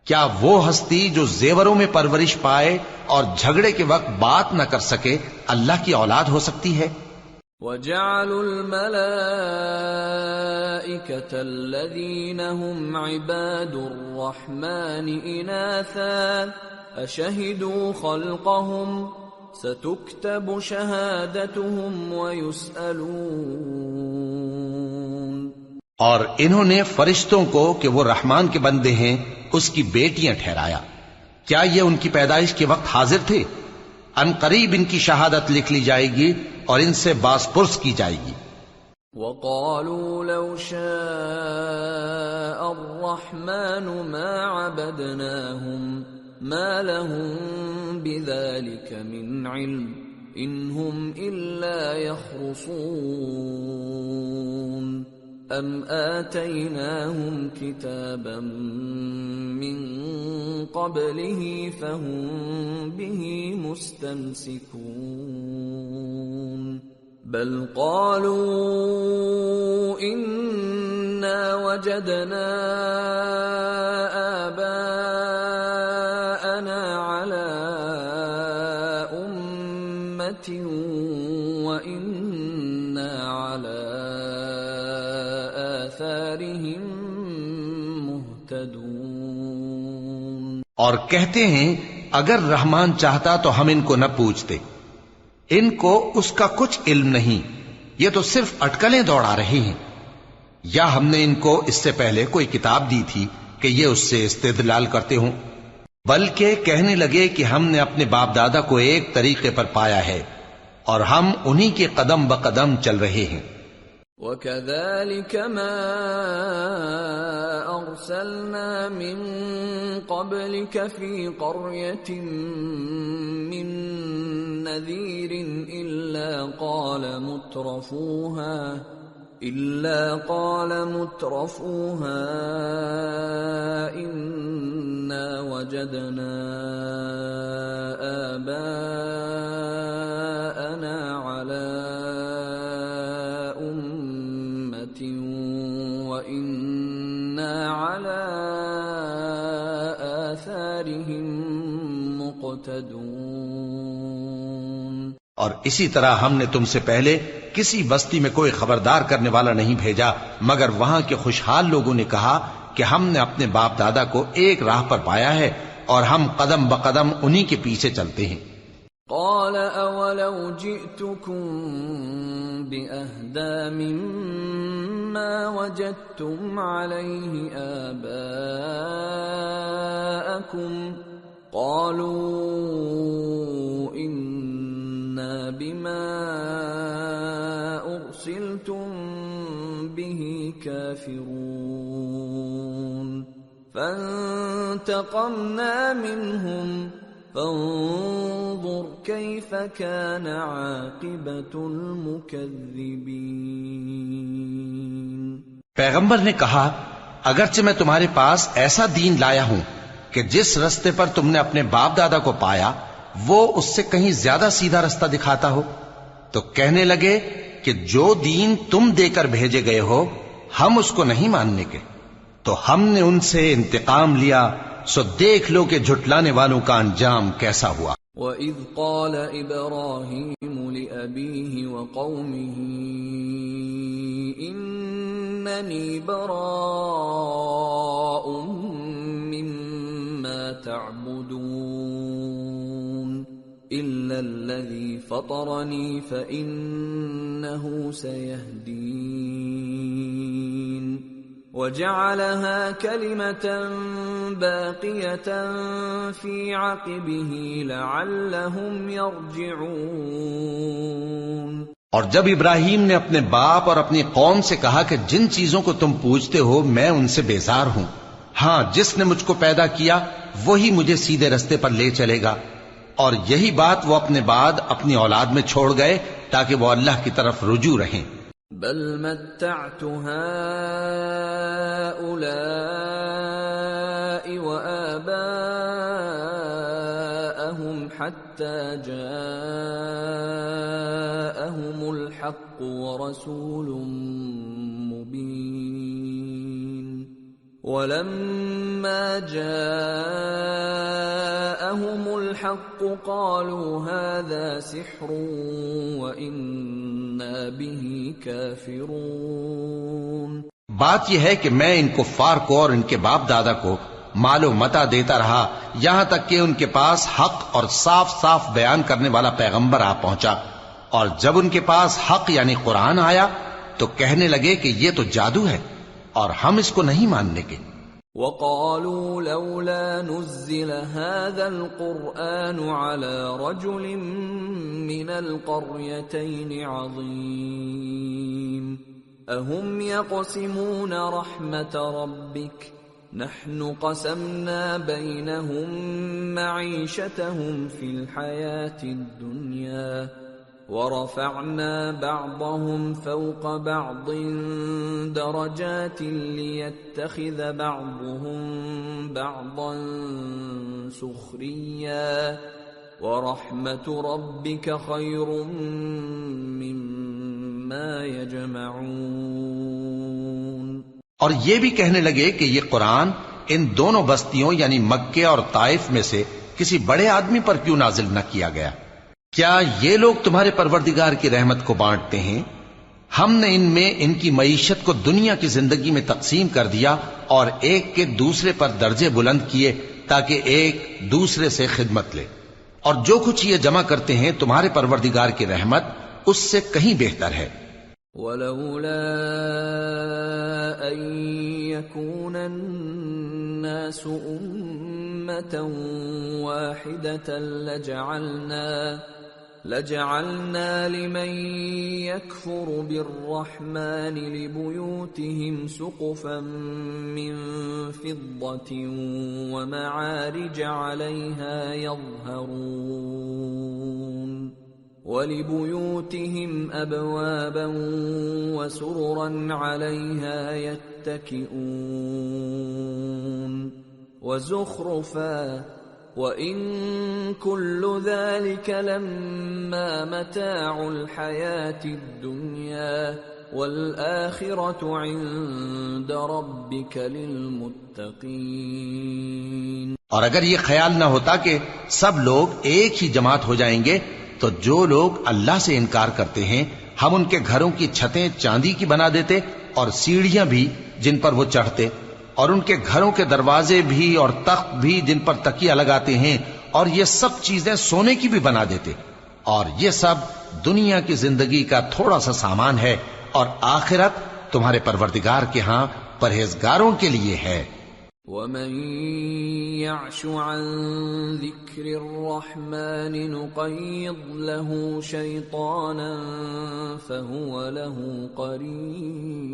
کیا وہ ہستی جو زیوروں میں پرورش پائے اور جھگڑے کے وقت بات نہ کر سکے اللہ کی اولاد ہو سکتی ہے؟ وَجَعَلُوا الْمَلَائِكَةَ الَّذِينَ هُمْ عِبَادُ الرَّحْمَنِ إِنَاثًا أَشَهِدُوا خَلْقَهُمْ سَتُكْتَبُ شَهَادَتُهُمْ وَيُسْأَلُونَ۔ اور انہوں نے فرشتوں کو کہ وہ رحمان کے بندے ہیں اس کی بیٹیاں ٹھہرایا، کیا یہ ان کی پیدائش کے وقت حاضر تھے؟ ان قریب ان کی شہادت لکھ لی جائے گی اور ان سے باز پرس کی جائے گی۔ وَقَالُوا لَوْ شَاءَ الرَّحْمَنُ مَا عَبَدْنَاهُمْ مَا لَهُم بِذَلِكَ مِنْ عِلْمٍ إِنْ هُمْ إِلَّا يَخْرُصُونَ أَمْ آتَيْنَاهُمْ كِتَابًا مِّن قَبْلِهِ فَهُمْ بِهِ مُسْتَمْسِكُونَ بَلْ قَالُوا إِنَّا وَجَدْنَا آبَاءَنَا عَلَى أُمَّةٍ وَإِنَّا عَلَى آثَارِهِم مُهْتَدُونَ۔ اور کہتے ہیں اگر رحمان چاہتا تو ہم ان کو نہ پوچھتے، ان کو اس کا کچھ علم نہیں، یہ تو صرف اٹکلیں دوڑا رہے ہیں، یا ہم نے ان کو اس سے پہلے کوئی کتاب دی تھی کہ یہ اس سے استدلال کرتے ہوں، بلکہ کہنے لگے کہ ہم نے اپنے باپ دادا کو ایک طریقے پر پایا ہے اور ہم انہی کے قدم بقدم چل رہے ہیں۔ وَكَذَلِكَ مَا أَرْسَلْنَا مِن قَبْلِكَ فِي قَرْيَةٍ مِّن نَّذِيرٍ إِلَّا قَالَ مُتْرَفُوهَا إِنَّا وَجَدْنَا آبَاءَنَا عَلَى أُمَّةٍ وَإِنَّا عَلَى آثَارِهِم مُقْتَدُونَ۔ اور اسی طرح ہم نے تم سے پہلے کسی بستی میں کوئی خبردار کرنے والا نہیں بھیجا مگر وہاں کے خوشحال لوگوں نے کہا کہ ہم نے اپنے باپ دادا کو ایک راہ پر پایا ہے اور ہم قدم بقدم انہی کے پیچھے چلتے ہیں۔ قَالَ أَوَلَوْ لو جئتكم بأهدى مما وجدتم عليه آباءكم قالوا إنا بما أرسلتم به كافرون فانتقمنا منهم فانظر كيف كان عاقبة المكذبين۔ پیغمبر نے کہا اگرچہ میں تمہارے پاس ایسا دین لایا ہوں کہ جس رستے پر تم نے اپنے باپ دادا کو پایا وہ اس سے کہیں زیادہ سیدھا رستہ دکھاتا ہو، تو کہنے لگے کہ جو دین تم دے کر بھیجے گئے ہو ہم اس کو نہیں ماننے کے، تو ہم نے ان سے انتقام لیا، سو دیکھ لو کہ جھٹلانے والوں کا انجام کیسا ہوا۔ وَإِذْ قَالَ إِبْرَاهِيمُ لِأَبِيهِ وَقَوْمِهِ إِنَّنِي بَرَاءٌ مِّمَّا تَعْبُدُونَ إِلَّا الَّذِي فَطَرَنِي فَإِنَّهُ سَيَهْدِينِ وَجَعَلَهَا كَلِمَةً بَاقِيَةً فِي عَقِبِهِ لَعَلَّهُمْ يَرْجِعُونَ۔ اور جب ابراہیم نے اپنے باپ اور اپنی قوم سے کہا کہ جن چیزوں کو تم پوجتے ہو میں ان سے بیزار ہوں، ہاں جس نے مجھ کو پیدا کیا وہی مجھے سیدھے رستے پر لے چلے گا، اور یہی بات وہ اپنے بعد اپنی اولاد میں چھوڑ گئے تاکہ وہ اللہ کی طرف رجوع رہیں۔ بل متعت هؤلاء وآباءهم حتى جاءهم الحق ورسول مبين ولما جاءهم الحق قالوا هذا سحر وإنا به كافرون۔ بات یہ ہے کہ میں ان کفار کو اور ان کے باپ دادا کو مال و متاع دیتا رہا یہاں تک کہ ان کے پاس حق اور صاف صاف بیان کرنے والا پیغمبر آ پہنچا، اور جب ان کے پاس حق یعنی قرآن آیا تو کہنے لگے کہ یہ تو جادو ہے اور ہم اس کو نہیں ماننے کے۔ وَقَالُوا لَوْلَا نُزِّلَ هَذَا الْقُرْآنُ عَلَى رَجُلٍ مِّنَ الْقَرْيَتَيْنِ عَظِيمٍ أَهُمْ يَقْسِمُونَ رَحْمَةَ رَبِّكَ نَحْنُ قَسَمْنَا بَيْنَهُمْ مَعِيشَتَهُمْ فِي الْحَيَاةِ الدُّنْيَا وَرَفَعْنَا بَعْضَهُمْ فَوْقَ بَعْضٍ دَرَجَاتٍ لِيَتَّخِذَ بَعْضُهُمْ بَعْضًا سُخْرِيًّا وَرَحْمَةُ رَبِّكَ خَيْرٌ مِّمَّا يَجْمَعُونَ۔ اور یہ بھی کہنے لگے کہ یہ قرآن ان دونوں بستیوں یعنی مکے اور طائف میں سے کسی بڑے آدمی پر کیوں نازل نہ کیا گیا؟ کیا یہ لوگ تمہارے پروردگار کی رحمت کو بانٹتے ہیں؟ ہم نے ان میں ان کی معیشت کو دنیا کی زندگی میں تقسیم کر دیا اور ایک کے دوسرے پر درجے بلند کیے تاکہ ایک دوسرے سے خدمت لے، اور جو کچھ یہ جمع کرتے ہیں تمہارے پروردگار کی رحمت اس سے کہیں بہتر ہے۔ وَلَوْلَا أَن يَكُونَ النَّاسُ أُمَّةً وَاحِدَةً لَجَعَلْنَا لِمَن يَكْفُرُ بِالرَّحْمَنِ لِبُيُوتِهِمْ سُقُفًا مِّن فِضَّةٍ وَمَعَارِجَ عَلَيْهَا يَظْهَرُونَ وَلِبُيُوتِهِمْ أَبْوَابًا وَسُرُرًا عَلَيْهَا يَتَّكِئُونَ وَزُخْرُفًا وَإِن كُلُّ ذَلِكَ لَمَّا مَتَاعُ الْحَيَاةِ الدُّنْيَا وَالْآخِرَةُ عِندَ رَبِّكَ لِلْمُتَّقِينَ۔ اور اگر یہ خیال نہ ہوتا کہ سب لوگ ایک ہی جماعت ہو جائیں گے تو جو لوگ اللہ سے انکار کرتے ہیں ہم ان کے گھروں کی چھتیں چاندی کی بنا دیتے اور سیڑھیاں بھی جن پر وہ چڑھتے، اور ان کے گھروں کے دروازے بھی اور تخت بھی جن پر تکیہ لگاتے ہیں، اور یہ سب چیزیں سونے کی بھی بنا دیتے، اور یہ سب دنیا کی زندگی کا تھوڑا سا سامان ہے، اور آخرت تمہارے پروردگار کے ہاں پرہیزگاروں کے لیے ہے۔ وَمَن يَعْشُ عَن ذِكْرِ الرَّحْمَنِ نُقَيِّضْ لَهُ شَيْطَانًا فَهُوَ لَهُ قَرِينٌ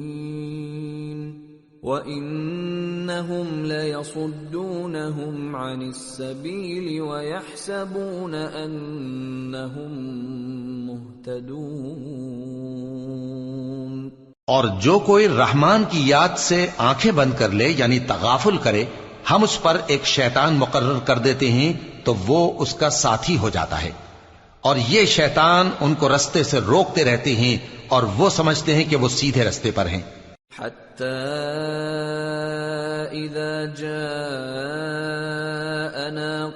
وَإِنَّهُمْ لَيَصُدُّونَهُمْ عَنِ السَّبِيلِ وَيَحْسَبُونَ أَنَّهُمْ مُهْتَدُونَ۔ اور جو کوئی رحمان کی یاد سے آنکھیں بند کر لے یعنی تغافل کرے، ہم اس پر ایک شیطان مقرر کر دیتے ہیں تو وہ اس کا ساتھی ہو جاتا ہے، اور یہ شیطان ان کو رستے سے روکتے رہتے ہیں اور وہ سمجھتے ہیں کہ وہ سیدھے رستے پر ہیں۔ حَتَّى إِذَا جَاءَنَا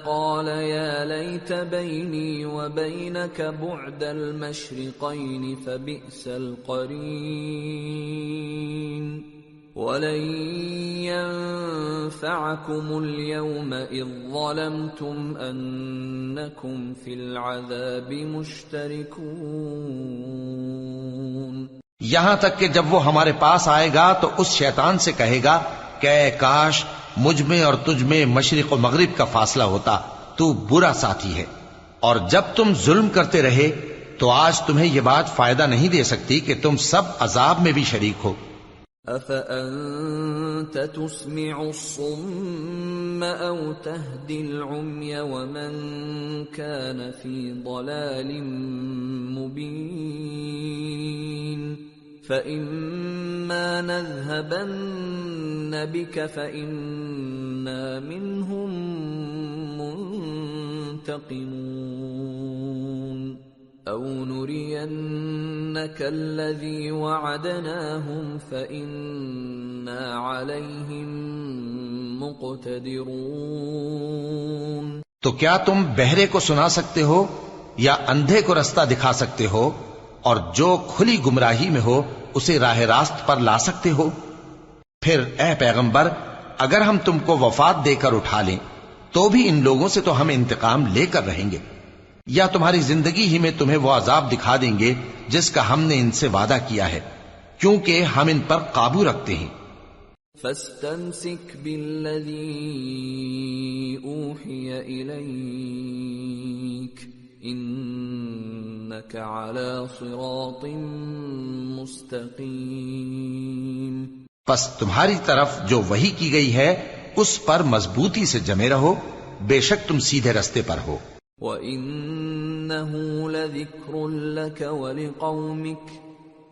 قَالَ يَا لَيْتَ بَيْنِي وَبَيْنَكَ بُعْدَ الْمَشْرِقَيْنِ فَبِئْسَ الْقَرِينُ وَلَن يَنفَعَكُمُ الْيَوْمَ إِذ ظَّلَمْتُمْ أَنَّكُمْ فِي الْعَذَابِ مُشْتَرِكُونَ۔ یہاں تک کہ جب وہ ہمارے پاس آئے گا تو اس شیطان سے کہے گا کہ اے کاش مجھ میں اور تجھ میں مشرق و مغرب کا فاصلہ ہوتا، تو برا ساتھی ہے، اور جب تم ظلم کرتے رہے تو آج تمہیں یہ بات فائدہ نہیں دے سکتی کہ تم سب عذاب میں بھی شریک ہو۔ أَفَأَنْتَ تُسْمِعُ الصُّمَّ أَوْ تَهْدِي الْعُمْيَ وَمَنْ كَانَ فِي ضَلَالٍ مُبِينٍ فَإِمَّا نَذْهَبَنَّ بِكَ فَإِنَّا مِنْهُمْ مُنْتَقِمُونَ أَوْ نُرِيَنَّكَ الَّذِي وَعَدْنَاهُمْ فَإِنَّا عَلَيْهِمْ مُقْتَدِرُونَ۔ تو کیا تم بہرے کو سنا سکتے ہو یا اندھے کو رستہ دکھا سکتے ہو، اور جو کھلی گمراہی میں ہو اسے راہ راست پر لا سکتے ہو؟ پھر اے پیغمبر، اگر ہم تم کو وفات دے کر اٹھا لیں تو بھی ان لوگوں سے تو ہم انتقام لے کر رہیں گے، یا تمہاری زندگی ہی میں تمہیں وہ عذاب دکھا دیں گے جس کا ہم نے ان سے وعدہ کیا ہے، کیونکہ ہم ان پر قابو رکھتے ہیں۔ فَاسْتَمْسِكْ بِالَّذِي أُوحِيَ إِلَيْكَ إِنَّكَ عَلَى صِرَاطٍ مُسْتَقِيمٍ۔ پس تمہاری طرف جو وحی کی گئی ہے اس پر مضبوطی سے جمے رہو، بے شک تم سیدھے رستے پر ہو۔ وَإِنَّهُ لَذِكْرٌ لَكَ وَلِقَوْمِكَ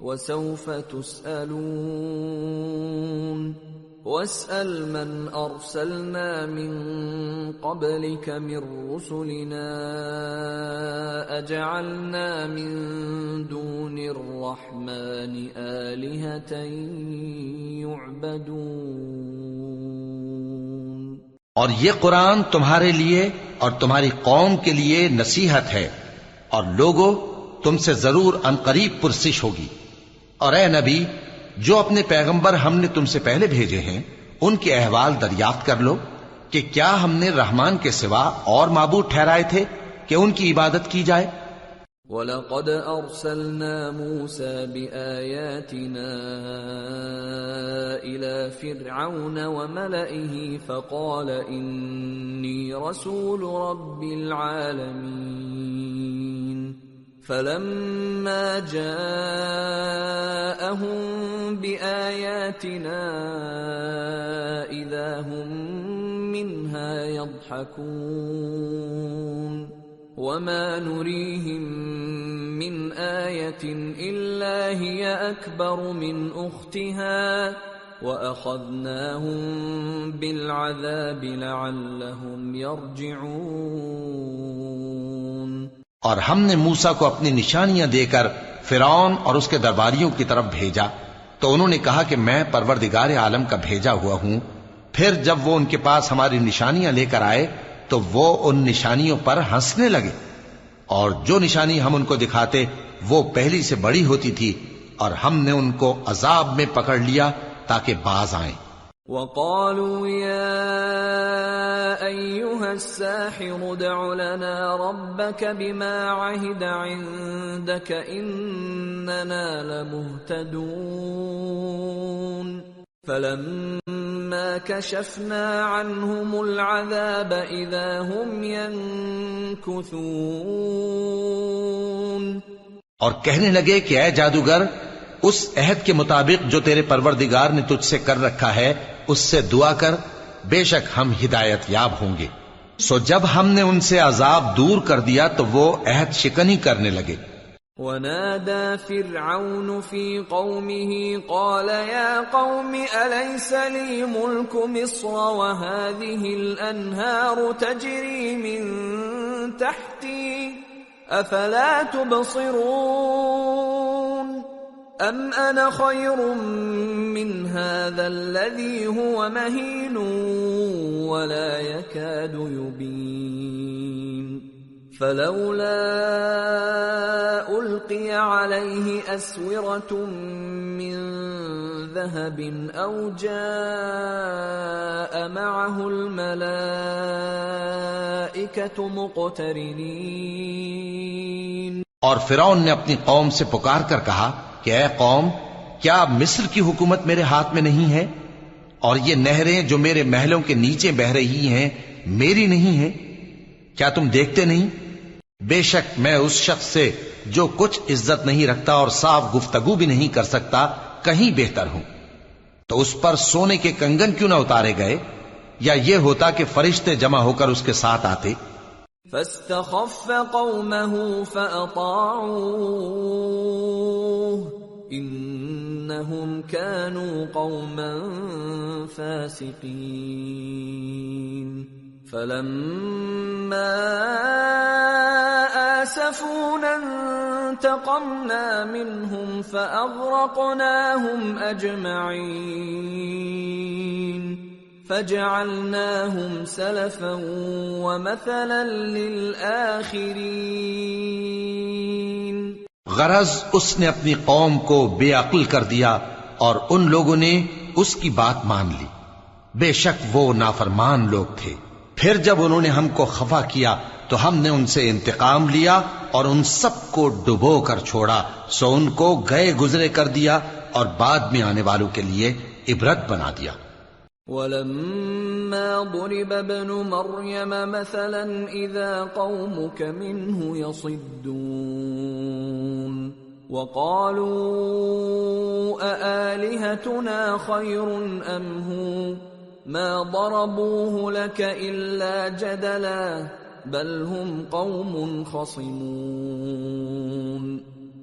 وَسَوْفَ تُسْأَلُونَ وَاسْأَلْ مَنْ أَرْسَلْنَا مِنْ قَبْلِكَ مِنْ رُسُلِنَا أَجَعَلْنَا مِنْ دُونِ الرَّحْمَنِ آلِهَةً يُعْبَدُونَ۔ اور یہ قرآن تمہارے لیے اور تمہاری قوم کے لیے نصیحت ہے، اور لوگوں تم سے ضرور عنقریب پرسش ہوگی۔ اور اے نبی، جو اپنے پیغمبر ہم نے تم سے پہلے بھیجے ہیں ان کے احوال دریافت کر لو کہ کیا ہم نے رحمان کے سوا اور معبود ٹھہرائے تھے کہ ان کی عبادت کی جائے؟ وَلَقَدْ أَرْسَلْنَا مُوسَى بِآيَاتِنَا إِلَى فِرْعَوْنَ وَمَلَئِهِ فَقَالَ إِنِّي رَسُولُ رَبِّ الْعَالَمِينَ فَلَمَّا جَاءَهُم بِآيَاتِنَا إِذَا هُم مِّنْهَا يَضْحَكُونَ وَمَا نُرِيهِم مِّنْ آيَةٍ إِلَّا هِيَ أَكْبَرُ مِنْ أُخْتِهَا وَأَخَذْنَاهُم بِالْعَذَابِ لَعَلَّهُمْ يَرْجِعُونَ۔ اور ہم نے موسیٰ کو اپنی نشانیاں دے کر فرعون اور اس کے درباریوں کی طرف بھیجا تو انہوں نے کہا کہ میں پروردگار عالم کا بھیجا ہوا ہوں۔ پھر جب وہ ان کے پاس ہماری نشانیاں لے کر آئے تو وہ ان نشانیوں پر ہنسنے لگے، اور جو نشانی ہم ان کو دکھاتے وہ پہلی سے بڑی ہوتی تھی، اور ہم نے ان کو عذاب میں پکڑ لیا تاکہ باز آئیں۔ وقالوا يا أيها الساحر ادع لنا ربك بما عهد عندك إننا لمهتدون فلما كشفنا عنهم العذاب إذا هم ينكثون. اور کہنے لگے کہ اے جادوگر اس عہد کے مطابق جو تیرے پروردگار نے تجھ سے کر رکھا ہے اس سے دعا کر، بے شک ہم ہدایت یاب ہوں گے. سو جب ہم نے ان سے عذاب دور کر دیا تو وہ عہد شکنی کرنے لگے. وَنَادَى فِرْعَوْنُ فِي قَوْمِهِ قَالَ يَا قَوْمِ أَلَيْسَ لِي مُلْكُ مِصْرَ وَهَٰذِهِ الْأَنْهَارُ تَجْرِي مِن تَحْتِي أَفَلَا تُبْصِرُونَ أَمْ أَنَا خَيْرٌ مِّنْ هَٰذَا الَّذِي هُوَ مَهِينٌ وَلَا يَكَادُ يُبِينُ فَلَوْلَا أُلْقِيَ عَلَيْهِ أَسْوِرَةٌ مِّن ذَهَبٍ أَوْ جَاءَ مَعَهُ الْمَلَائِكَةُ مُقْتَرِنِينَ. اور فرعون نے اپنی قوم سے پکار کر کہا کہ اے قوم، کیا مصر کی حکومت میرے ہاتھ میں نہیں ہے اور یہ نہریں جو میرے محلوں کے نیچے بہ رہی ہیں میری نہیں ہیں؟ کیا تم دیکھتے نہیں؟ بے شک میں اس شخص سے جو کچھ عزت نہیں رکھتا اور صاف گفتگو بھی نہیں کر سکتا کہیں بہتر ہوں. تو اس پر سونے کے کنگن کیوں نہ اتارے گئے، یا یہ ہوتا کہ فرشتے جمع ہو کر اس کے ساتھ آتے. فاستخف قومه فأطاعوه إنهم كانوا قوما فاسقين. فلما آسفونا انتقمنا منهم فأغرقناهم أجمعين فجعلناهم سلفا ومثلا للآخرين. غرض اس نے اپنی قوم کو بے عقل کر دیا اور ان لوگوں نے اس کی بات مان لی. بے شک وہ نافرمان لوگ تھے. پھر جب انہوں نے ہم کو خفا کیا تو ہم نے ان سے انتقام لیا اور ان سب کو ڈبو کر چھوڑا. سو ان کو گئے گزرے کر دیا اور بعد میں آنے والوں کے لیے عبرت بنا دیا. وَلَمَّا ضُرِبَ ابْنُ مَرْيَمَ مَثَلًا إِذَا قَوْمُكَ مِنْهُ يَصِدُّونَ وَقَالُوا أَآلِهَتُنَا خَيْرٌ أَمْ هُوَ مَا ضَرَبُوهُ لَكَ إِلَّا جَدَلًا بَلْ هُمْ قَوْمٌ خَصِمُونَ.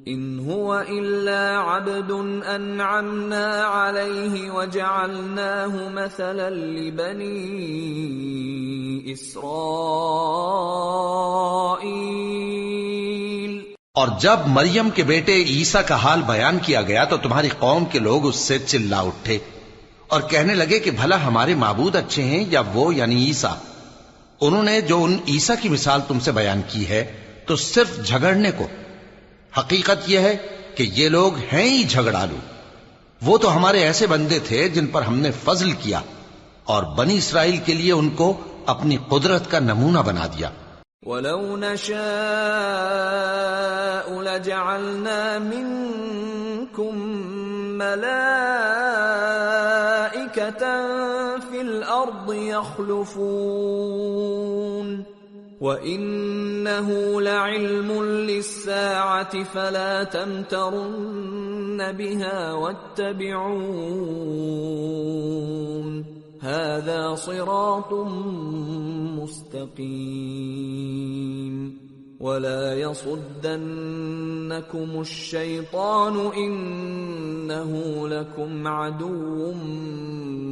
إِنْ هُوَ إِلَّا عَبْدٌ أَنْعَمْنَا عَلَيْهِ وَجَعَلْنَاهُ مَثَلًا لِبَنِي إِسْرَائِيلَ. اور جب مریم کے بیٹے عیسیٰ کا حال بیان کیا گیا تو تمہاری قوم کے لوگ اس سے چلا اٹھے اور کہنے لگے کہ بھلا ہمارے معبود اچھے ہیں یا وہ یعنی عیسیٰ. انہوں نے جو ان عیسیٰ کی مثال تم سے بیان کی ہے تو صرف جھگڑنے کو. حقیقت یہ ہے کہ یہ لوگ ہیں ہی جھگڑالو. وہ تو ہمارے ایسے بندے تھے جن پر ہم نے فضل کیا اور بنی اسرائیل کے لیے ان کو اپنی قدرت کا نمونہ بنا دیا. وَلَوْ نَشَاءُ لَجَعَلْنَا مِنْكُمْ مَلَائِكَةً فِي الْأَرْضِ يَخْلُفُونَ وَإِنَّهُ لَعِلْمٌ لِلسَّاعَةِ فَلَا تَمْتَرُنَّ بِهَا وَاتَّبِعُونِ هَذَا صِرَاطٌ مُسْتَقِيمٌ وَلَا يَصُدَّنَّكُمُ الشَّيْطَانُ إِنَّهُ لَكُمْ عَدُوٌّ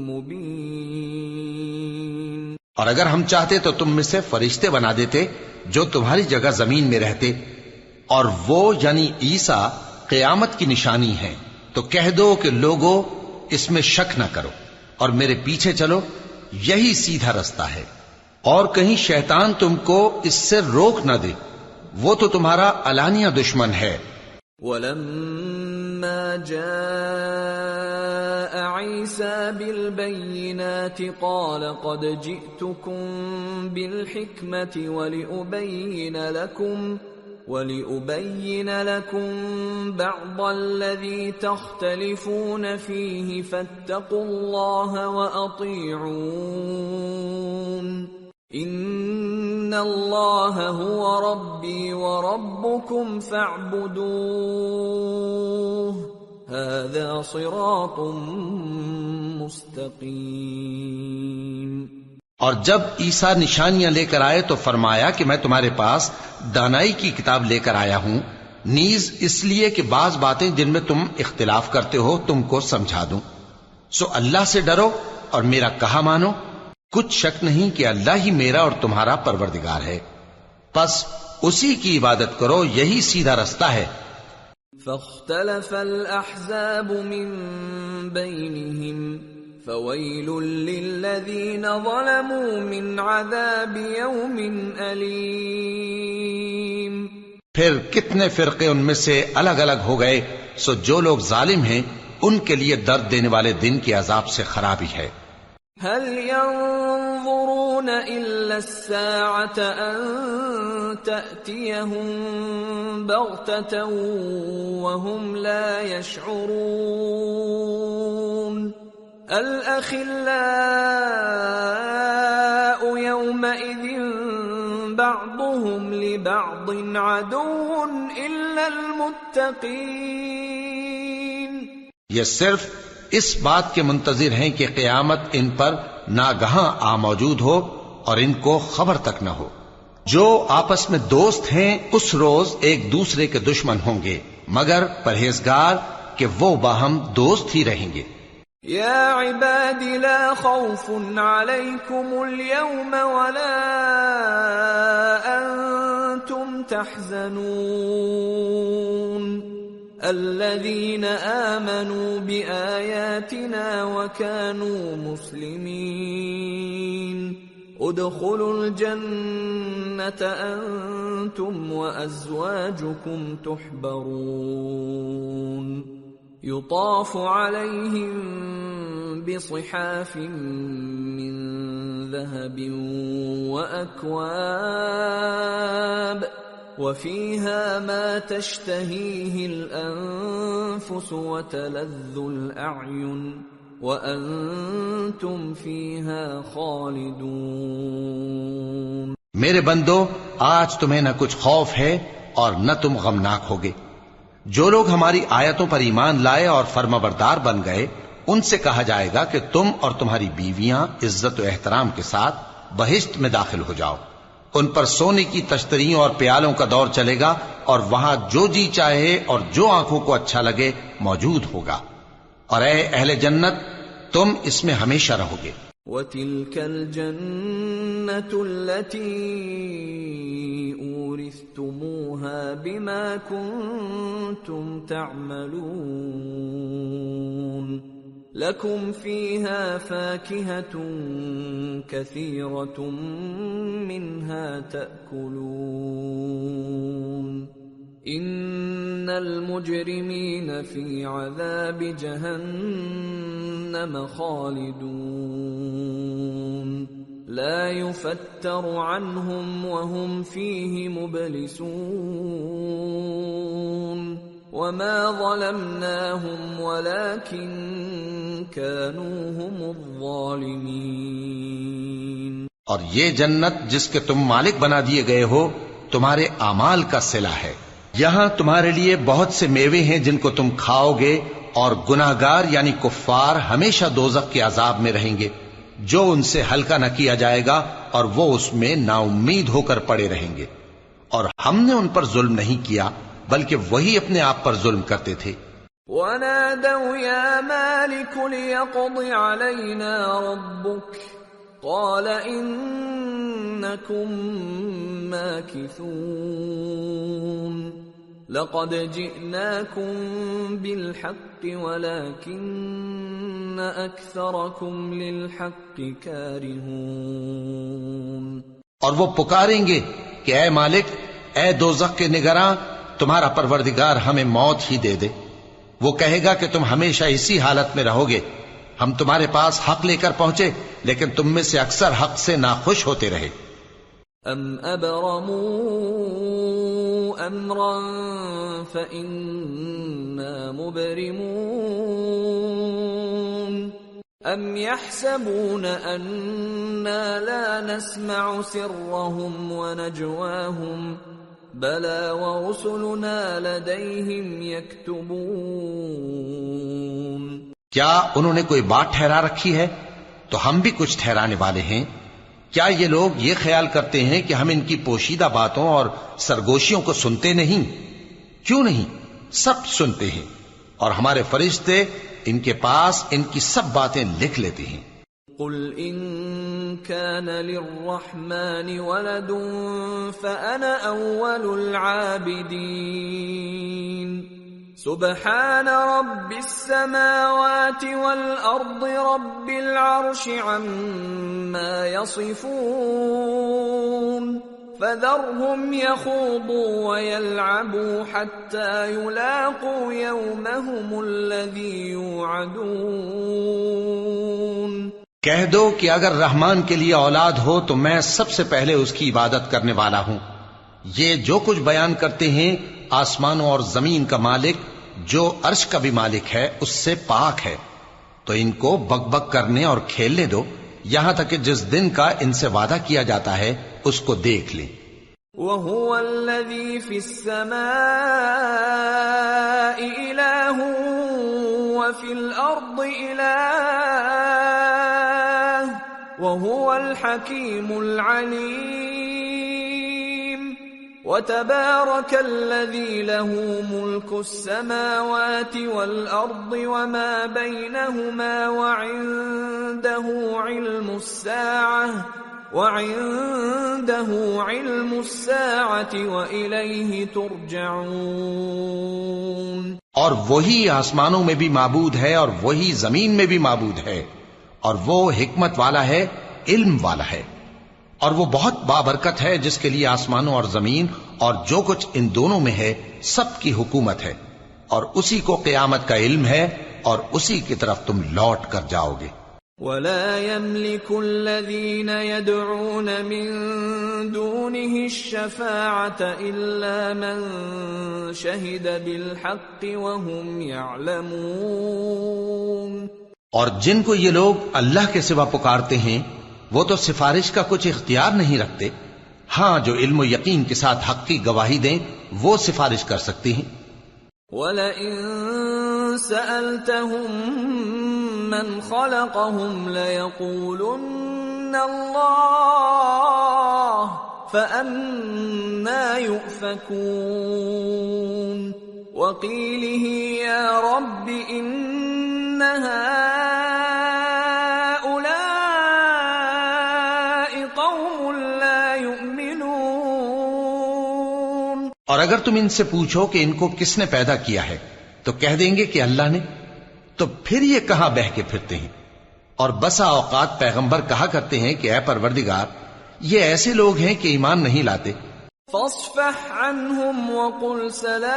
مُبِينٌ. اور اگر ہم چاہتے تو تم میں سے فرشتے بنا دیتے جو تمہاری جگہ زمین میں رہتے، اور وہ یعنی عیسیٰ قیامت کی نشانی ہیں. تو کہہ دو کہ لوگوں اس میں شک نہ کرو اور میرے پیچھے چلو، یہی سیدھا رستہ ہے. اور کہیں شیطان تم کو اس سے روک نہ دے، وہ تو تمہارا علانیہ دشمن ہے. وَلَمَّا فلما جاء عيسى بالبينات قال قد جئتكم بالحكمة ولأبين لكم بعض الذي تختلفون فيه فاتقوا الله وأطيعون إن الله هو ربي وربكم فاعبدوه هذا صراط مستقيم۔ اور جب عیسیٰ نشانیاں لے کر آئے تو فرمایا کہ میں تمہارے پاس دانائی کی کتاب لے کر آیا ہوں، نیز اس لیے کہ بعض باتیں جن میں تم اختلاف کرتے ہو تم کو سمجھا دوں۔ سو اللہ سے ڈرو اور میرا کہا مانو، کچھ شک نہیں کہ اللہ ہی میرا اور تمہارا پروردگار ہے، پس اسی کی عبادت کرو، یہی سیدھا رستہ ہے۔ فاختلف الأحزاب من بينهم فويل للذين ظلموا من عذاب يوم أليم۔ پھر کتنے فرقے ان میں سے الگ الگ ہو گئے، سو جو لوگ ظالم ہیں ان کے لیے درد دینے والے دن کے عذاب سے خرابی ہے۔ هل ينظرون إلا الساعة أن تأتيهم بغتة وهم لا يشعرون الأخلاء يومئذ بعضهم لبعض عدو إلا المتقين۔ یہ صرف اس بات کے منتظر ہیں کہ قیامت ان پر ناگہاں آ موجود ہو اور ان کو خبر تک نہ ہو۔ جو آپس میں دوست ہیں اس روز ایک دوسرے کے دشمن ہوں گے، مگر پرہیزگار کہ وہ باہم دوست ہی رہیں گے۔ یا عباد لا خوف علیکم اليوم ولا انتم تحزنون الذين آمنوا بآياتنا وكانوا مسلمين ادخلوا الجنة أنتم وأزواجكم تحبرون يطاف عليهم بصحاف من ذهب وأكواب وفيها ما تشتهيه الأنفس وتلذ الأعين وأنتم فيها خالدون۔ میرے بندو، آج تمہیں نہ کچھ خوف ہے اور نہ تم غمناک ہوگے۔ جو لوگ ہماری آیتوں پر ایمان لائے اور فرمانبردار بن گئے ان سے کہا جائے گا کہ تم اور تمہاری بیویاں عزت و احترام کے ساتھ بہشت میں داخل ہو جاؤ۔ ان پر سونے کی تشتریوں اور پیالوں کا دور چلے گا اور وہاں جو جی چاہے اور جو آنکھوں کو اچھا لگے موجود ہوگا، اور اے اہل جنت تم اس میں ہمیشہ رہو گے۔ وَتِلْكَ الْجَنَّةُ الَّتِي أُورِثْتُمُوهَا بِمَا كُنْتُمْ تَعْمَلُونَ لَكُمْ فِيهَا فَاكِهَةٌ كَثِيرَةٌ مِنْهَا تَأْكُلُونَ إِنَّ الْمُجْرِمِينَ فِي عَذَابِ جَهَنَّمَ خَالِدُونَ لَا يُفَتَّرُ عَنْهُمْ وَهُمْ فِيهِ مُبْلِسُونَ وَمَا ظَلَمْنَاهُمْ وَلَكِنْ كَانُوا هُمُ الظَّالِمِينَ۔ اور یہ جنت جس کے تم مالک بنا دیے گئے ہو تمہارے اعمال کا صلہ ہے۔ یہاں تمہارے لیے بہت سے میوے ہیں جن کو تم کھاؤ گے، اور گناہگار یعنی کفار ہمیشہ دوزخ کے عذاب میں رہیں گے جو ان سے ہلکا نہ کیا جائے گا، اور وہ اس میں نا امید ہو کر پڑے رہیں گے۔ اور ہم نے ان پر ظلم نہیں کیا بلکہ وہی اپنے آپ پر ظلم کرتے تھے۔ وَنَادَوْا يَا مَالِكُ لِيَقْضِ عَلَيْنَا رَبُّكَ قَالَ إِنَّكُمْ مَاكِثُونَ لَقَدْ جِئْنَاكُمْ بِالْحَقِّ وَلَكِنَّ أَكْثَرَكُمْ لِلْحَقِّ كَارِهُونَ۔ اور وہ پکاریں گے کہ اے مالک، اے دوزخ کے نگراں، تمہارا پروردگار ہمیں موت ہی دے دے، وہ کہے گا کہ تم ہمیشہ اسی حالت میں رہو گے، ہم تمہارے پاس حق لے کر پہنچے لیکن تم میں سے اکثر حق سے ناخوش ہوتے رہے۔ ام ابرموا امرا فإنا مبرمون ام يحسبون أنا لا نسمع سرهم ونجواهم بلى ورسلنا لديهم يكتبون۔ کیا انہوں نے کوئی بات ٹھہرا رکھی ہے؟ تو ہم بھی کچھ ٹھہرانے والے ہیں۔ کیا یہ لوگ یہ خیال کرتے ہیں کہ ہم ان کی پوشیدہ باتوں اور سرگوشیوں کو سنتے نہیں؟ کیوں نہیں، سب سنتے ہیں، اور ہمارے فرشتے ان کے پاس ان کی سب باتیں لکھ لیتے ہیں۔ قل ان كان للرحمن ولد فأنا أول العابدين سبحان رب السماوات والأرض رب العرش عما يصفون فذرهم يخوضوا ويلعبوا حتى يلاقوا يومهم الذي يوعدون۔ کہہ دو کہ اگر رحمان کے لیے اولاد ہو تو میں سب سے پہلے اس کی عبادت کرنے والا ہوں۔ یہ جو کچھ بیان کرتے ہیں آسمانوں اور زمین کا مالک جو عرش کا بھی مالک ہے اس سے پاک ہے، تو ان کو بک بک کرنے اور کھیلنے دو یہاں تک کہ جس دن کا ان سے وعدہ کیا جاتا ہے اس کو دیکھ لیں۔ وَهُوَ الَّذِي فِي السَّمَاءِ إِلَٰهٌ وَفِي الْأَرْضِ إِلَٰهٌ وَهُوَ الْحَكِيمُ الْعَلِيمُ وَتَبَارَكَ الَّذِي لَهُ مُلْكُ السَّمَاوَاتِ وَالْأَرْضِ وَمَا بَيْنَهُمَا وَعِندَهُ عِلْمُ السَّاعَةِ وَإِلَيْهِ تُرْجَعُونَ۔ اور وہی آسمانوں میں بھی معبود ہے اور وہی زمین میں بھی معبود ہے، اور وہ حکمت والا ہے، علم والا ہے، اور وہ بہت بابرکت ہے جس کے لیے آسمانوں اور زمین اور جو کچھ ان دونوں میں ہے سب کی حکومت ہے، اور اسی کو قیامت کا علم ہے اور اسی کی طرف تم لوٹ کر جاؤ گے۔ وَلَا يَمْلِكُ الَّذِينَ يَدْعُونَ مِن دُونِهِ الشَّفَاعَةَ إِلَّا مَن شَهِدَ بِالْحَقِّ وَهُمْ يَعْلَمُونَ۔ اور جن کو یہ لوگ اللہ کے سوا پکارتے ہیں وہ تو سفارش کا کچھ اختیار نہیں رکھتے، ہاں جو علم و یقین کے ساتھ حق کی گواہی دیں وہ سفارش کر سکتے ہیں۔ وَلَئِن سَأَلْتَهُم مَّنْ خَلَقَهُمْ لَيَقُولُنَّ اللَّهُ فَأَنَّىٰ يُؤْفَكُونَ وَقِيلِهِ يَا رَبِّ إِنَّ هَٰؤُلَاءِ قَوْمٌ لَّا يُؤْمِنُونَ۔ اور اگر تم ان سے پوچھو کہ ان کو کس نے پیدا کیا ہے تو کہہ دیں گے کہ اللہ نے، تو پھر یہ کہاں بہہ کے پھرتے ہیں۔ اور بسا اوقات پیغمبر کہا کرتے ہیں کہ اے پروردگار یہ ایسے لوگ ہیں کہ ایمان نہیں لاتے۔ فاصفح عنهم وقل سلام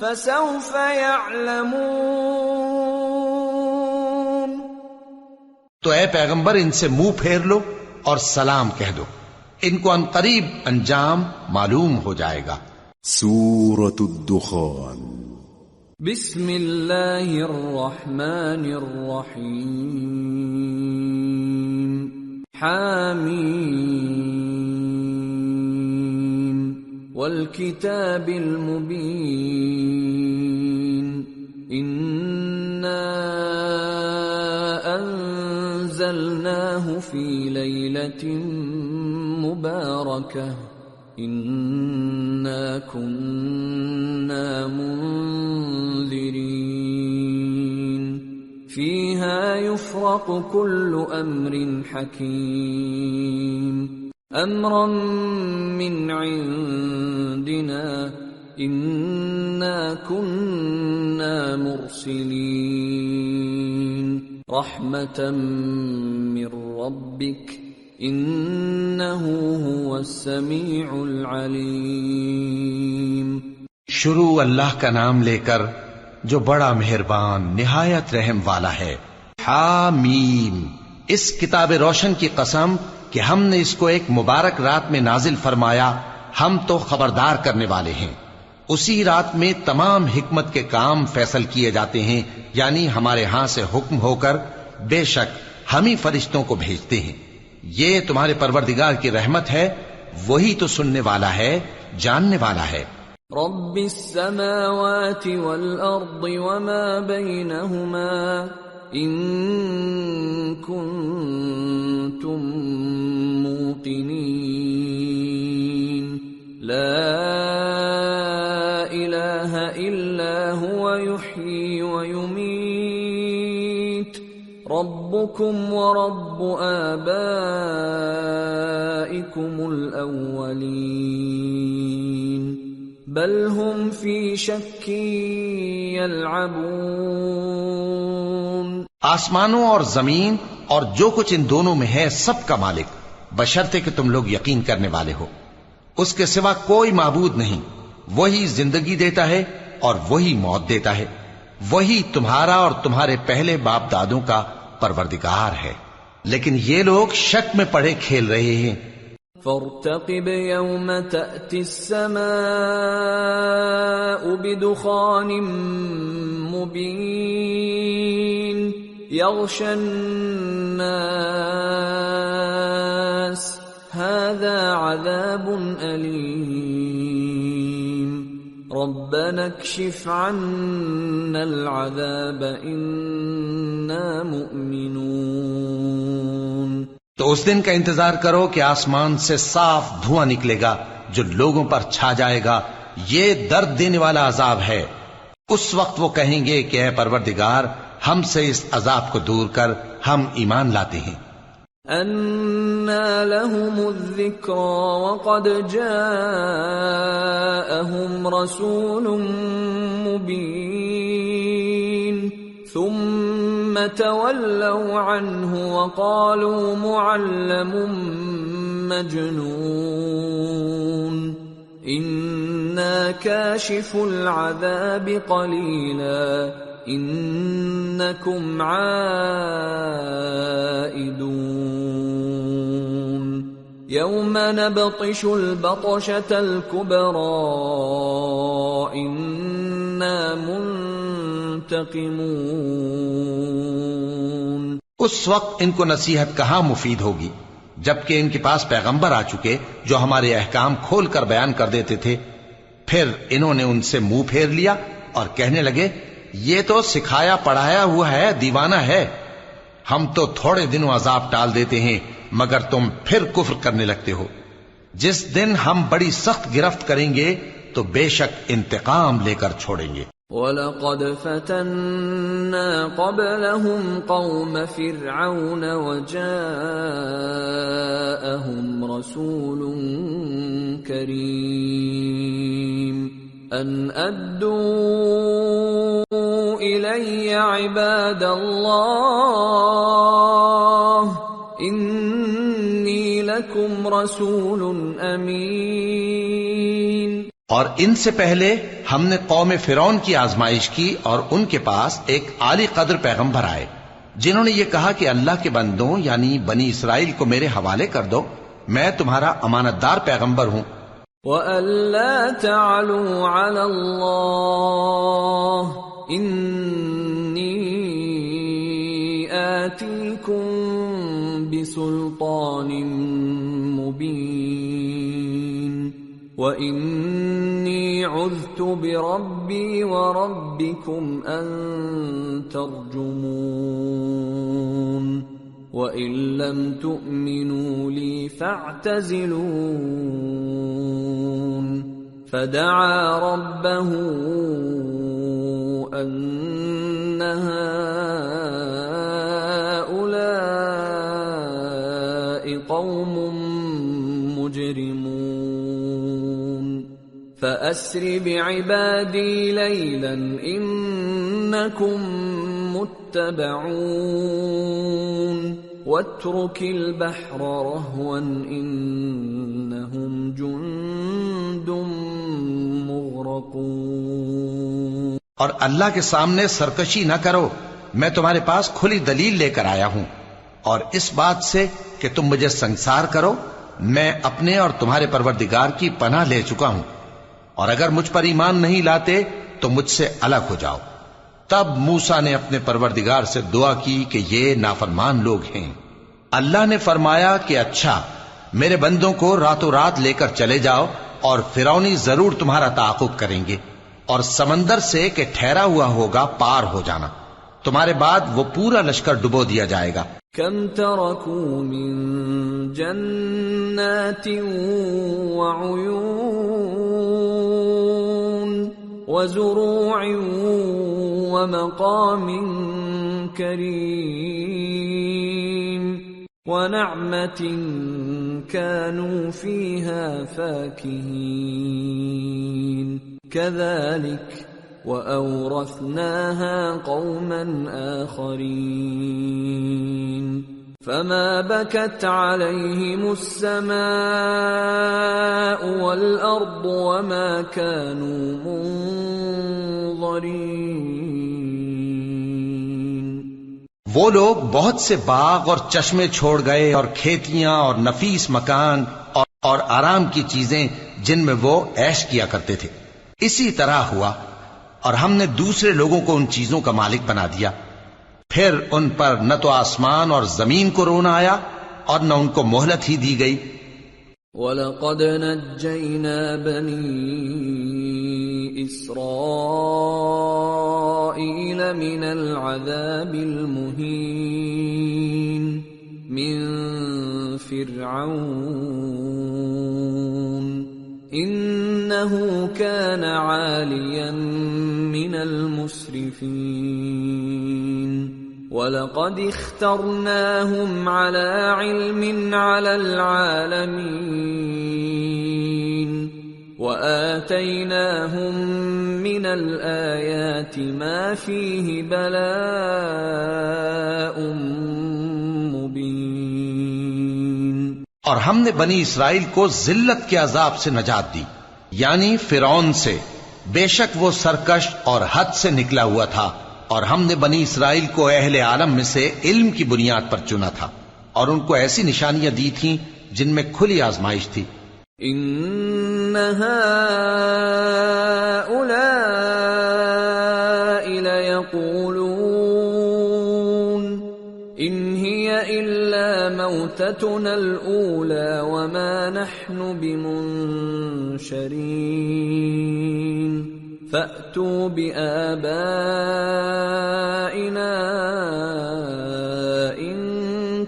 فسوف يعلمون۔ تو اے پیغمبر ان سے منہ پھیر لو اور سلام کہہ دو، ان کو عنقریب انجام معلوم ہو جائے گا۔ سورة الدخان۔ بسم اللہ الرحمن الرحیم۔ حامیم والکتاب المبین۔ انا انزلناہ فی لیلۃ مبارکہ انا كنا منذرين فيها يفرق كل امر حكيم امرا من عندنا انا كنا مرسلين رحمة من ربك انه هو السميع العليم۔ شروع اللہ کا نام لے کر جو بڑا مہربان نہایت رحم والا ہے۔ حامیم، اس کتاب روشن کی قسم کہ ہم نے اس کو ایک مبارک رات میں نازل فرمایا، ہم تو خبردار کرنے والے ہیں۔ اسی رات میں تمام حکمت کے کام فیصل کیے جاتے ہیں، یعنی ہمارے ہاں سے حکم ہو کر بے شک ہم ہی فرشتوں کو بھیجتے ہیں۔ یہ تمہارے پروردگار کی رحمت ہے، وہی تو سننے والا ہے، جاننے والا ہے۔ رب السماوات والأرض وما بينهما إن كنتم موقنين لا إله إلا هو يحيي ويميت ربكم ورب آبائكم الأولين بل هم في شك يلعبون۔ آسمانوں اور زمین اور جو کچھ ان دونوں میں ہے سب کا مالک، بشرطے کہ تم لوگ یقین کرنے والے ہو۔ اس کے سوا کوئی معبود نہیں، وہی زندگی دیتا ہے اور وہی موت دیتا ہے، وہی تمہارا اور تمہارے پہلے باپ دادوں کا پروردگار ہے، لیکن یہ لوگ شک میں پڑے کھیل رہے ہیں۔ فارتقب يوم تأتي السماء بدخان مبين يغشى الناس هذا عذاب أليم ربنا اكشف عنا العذاب إنا مؤمنون۔ تو اس دن کا انتظار کرو کہ آسمان سے صاف دھواں نکلے گا جو لوگوں پر چھا جائے گا، یہ درد دینے والا عذاب ہے۔ اس وقت وہ کہیں گے کہ اے پروردگار ہم سے اس عذاب کو دور کر، ہم ایمان لاتے ہیں۔ أَنَّى لَهُمُ الذِّكْرَى وَقَدْ جَاءَهُمْ رَسُولٌ مُبِينٌ ثُمَّ تَوَلَّوْا عَنْهُ وَقَالُوا مُعَلَّمٌ مَجْنُونٌ إِنَّا كَاشِفُو الْعَذَابِ قَلِيلًا إِنَّكُمْ عَائِدُونَ يَوْمَ نَبْطِشُ الْبَطْشَةَ الْكُبْرَى إِنَّا منتقمون۔ اس وقت ان کو نصیحت کہاں مفید ہوگی، جبکہ ان کے پاس پیغمبر آ چکے جو ہمارے احکام کھول کر بیان کر دیتے تھے۔ پھر انہوں نے ان سے منہ پھیر لیا اور کہنے لگے یہ تو سکھایا پڑھایا ہوا ہے، دیوانہ ہے، ہم تو تھوڑے دنوں عذاب ٹال دیتے ہیں مگر تم پھر کفر کرنے لگتے ہو۔ جس دن ہم بڑی سخت گرفت کریں گے تو بے شک انتقام لے کر چھوڑیں گے۔ وَلَقَدْ فَتَنَّا قَبْلَهُمْ قَوْمَ فِرْعَوْنَ وَجَاءَهُمْ رَسُولٌ كَرِيمٌ أَنْ أَدُّوا إِلَيَّ عِبَادَ اللَّهِ إِنِّي لَكُمْ رَسُولٌ أَمِينٌ۔ اور ان سے پہلے ہم نے قوم فرعون کی آزمائش کی اور ان کے پاس ایک عالی قدر پیغمبر آئے جنہوں نے یہ کہا کہ اللہ کے بندوں یعنی بنی اسرائیل کو میرے حوالے کر دو، میں تمہارا امانت دار پیغمبر ہوں۔ وَأَلَّا تَعْلُوا عَلَى اللَّهِ إِنِّي آتِيكُمْ بِسُلْطَانٍ مُبِينٍ وَإِنِّي عُذْتُ بِرَبِّي وَرَبِّكُمْ أَن تَرْجُمُونِ وَإِن لَّمْ تُؤْمِنُوا لِي فَاعْتَزِلُونِ فَدَعَا رَبَّهُ أَنَّ هَٰؤُلَاءِ قَوْمٌ مُجْرِمُونَ فَأَسْرِ بِعِبَادِي لَيْلًا إِنَّكُمْ مُتَّبَعُونَ وَاتْرُكِ الْبَحْرَ رَهْوًا إِنَّهُمْ جُندٌ مُغْرَقُونَ۔ اور اللہ کے سامنے سرکشی نہ کرو، میں تمہارے پاس کھلی دلیل لے کر آیا ہوں، اور اس بات سے کہ تم مجھے سنگسار کرو میں اپنے اور تمہارے پروردگار کی پناہ لے چکا ہوں، اور اگر مجھ پر ایمان نہیں لاتے تو مجھ سے الگ ہو جاؤ۔ تب موسیٰ نے اپنے پروردگار سے دعا کی کہ یہ نافرمان لوگ ہیں۔ اللہ نے فرمایا کہ اچھا، میرے بندوں کو راتوں رات لے کر چلے جاؤ، اور فرعونی ضرور تمہارا تعاقب کریں گے، اور سمندر سے کہ ٹھہرا ہوا ہوگا پار ہو جانا، تمہارے بعد وہ پورا لشکر ڈبو دیا جائے گا۔ کم ترکوا من جنات وعیون وزروع ومقام کریم ونعمة كانوا فيها فاكهين كذلك وأورثناها قوما آخرين فما بكت عليهم السماء والأرض وما كانوا منظرين۔ وہ لوگ بہت سے باغ اور چشمے چھوڑ گئے، اور کھیتیاں اور نفیس مکان اور آرام کی چیزیں جن میں وہ عیش کیا کرتے تھے۔ اسی طرح ہوا، اور ہم نے دوسرے لوگوں کو ان چیزوں کا مالک بنا دیا، پھر ان پر نہ تو آسمان اور زمین کو رونا آیا اور نہ ان کو مہلت ہی دی گئی۔ وَلَقَدْ نَجَّيْنَا بَنِي إِسْرَائِيلَ مِنَ الْعَذَابِ الْمُهِينِ مِنْ فِرْعَوْنَ إِنَّهُ كَانَ عَالِيًا مِنَ الْمُسْرِفِينَ وَلَقَدِ اخْتَرْنَاهُمْ عَلَى عِلْمٍ عَلَى الْعَالَمِينَ وَآتَيْنَاهُمْ مِنَ الْآيَاتِ مَا فِيهِ بَلَاءٌ مُبِينٌ۔ اور ہم نے بنی اسرائیل کو ذلت کے عذاب سے نجات دی، یعنی فرعون سے، بے شک وہ سرکش اور حد سے نکلا ہوا تھا، اور ہم نے بنی اسرائیل کو اہل عالم میں سے علم کی بنیاد پر چنا تھا، اور ان کو ایسی نشانیاں دی تھیں جن میں کھلی آزمائش تھی۔ ان هؤلاء ليقولون ان هي الا موتتنا الاولى وما نحن بمنشرين فأتوا بآبائنا إن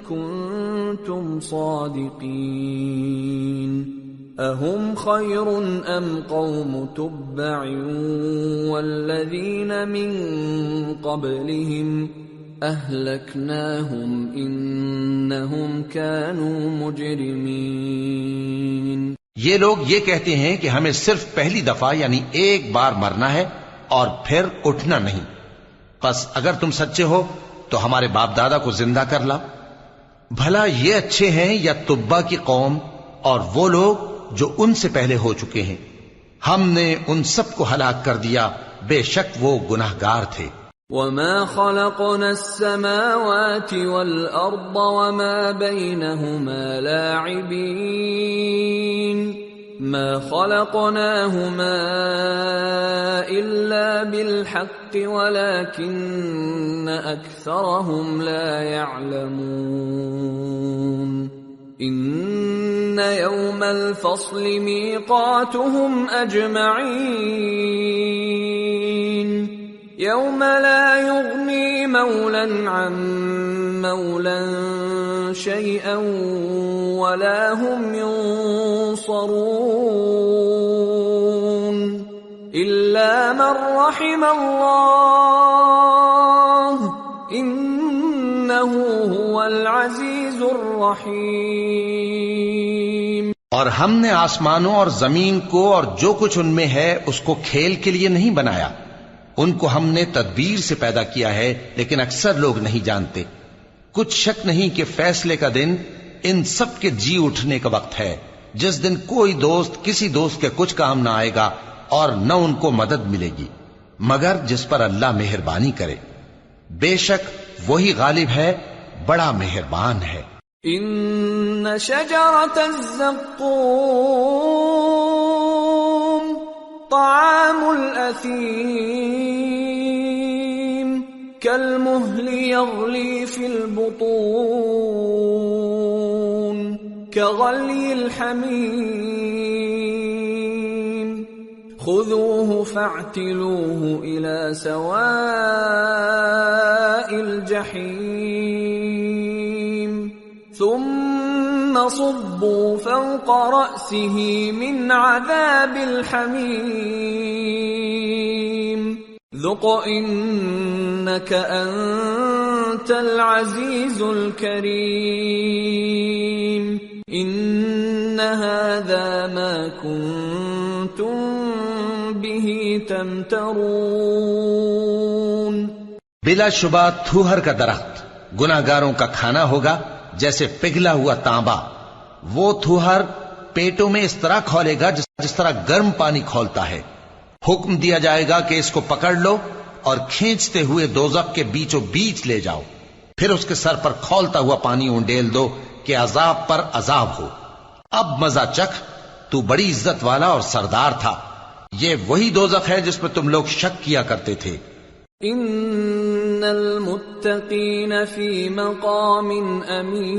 كنتم صادقين أهم خير أم قوم تبع والذين من قبلهم أهلكناهم إنهم كانوا مجرمين۔ یہ لوگ یہ کہتے ہیں کہ ہمیں صرف پہلی دفعہ یعنی ایک بار مرنا ہے اور پھر اٹھنا نہیں، پس اگر تم سچے ہو تو ہمارے باپ دادا کو زندہ کر لا۔ بھلا یہ اچھے ہیں یا تبا کی قوم اور وہ لوگ جو ان سے پہلے ہو چکے ہیں؟ ہم نے ان سب کو ہلاک کر دیا، بے شک وہ گناہگار تھے۔ وَمَا خَلَقْنَا السَّمَاوَاتِ وَالْأَرْضَ وَمَا بَيْنَهُمَا لَاعِبِينَ مَا خَلَقْنَاهُمَا إِلَّا بِالْحَقِّ وَلَكِنَّ أَكْثَرَهُمْ لَا يَعْلَمُونَ إِنَّ يَوْمَ الْفَصْلِ مِيقَاتُهُمْ أَجْمَعِينَ يوم لا يغني مولا عن مولا شيئا ولا هم ينصرون إلا من رحم الله إنه هو العزيز الرحيم۔ اور ہم نے آسمانوں اور زمین کو اور جو کچھ ان میں ہے اس کو کھیل کے لیے نہیں بنایا، ان کو ہم نے تدبیر سے پیدا کیا ہے، لیکن اکثر لوگ نہیں جانتے۔ کچھ شک نہیں کہ فیصلے کا دن ان سب کے جی اٹھنے کا وقت ہے، جس دن کوئی دوست کسی دوست کے کچھ کام نہ آئے گا اور نہ ان کو مدد ملے گی۔ مگر جس پر اللہ مہربانی کرے، بے شک وہی غالب ہے، بڑا مہربان ہے۔ ان شجرۃ الزقوم طعام الاثیم كالمهل يغلي في البطون كغلي الحميم خذوه فاعتلوه إلى سواء الجحيم ثم صبوا فوق رأسه من عذاب الحميم ذق إنك أنت العزيز الكريم إن هذا ما كنتم به تمترون۔ بلا شبہ تھوہر کا درخت گناہگاروں کا کھانا ہوگا جیسے پگھلا ہوا تانبا۔ وہ تھوہر پیٹوں میں اس طرح کھولے گا جس طرح گرم پانی کھولتا ہے۔ حکم دیا جائے گا کہ اس کو پکڑ لو اور کھینچتے ہوئے دوزخ کے بیچوں بیچ لے جاؤ، پھر اس کے سر پر کھولتا ہوا پانی اونڈیل دو کہ عذاب پر عذاب ہو۔ اب مزہ چکھ، تو بڑی عزت والا اور سردار تھا۔ یہ وہی دوزخ ہے جس میں تم لوگ شک کیا کرتے تھے۔ ان المتقین فی مقام امین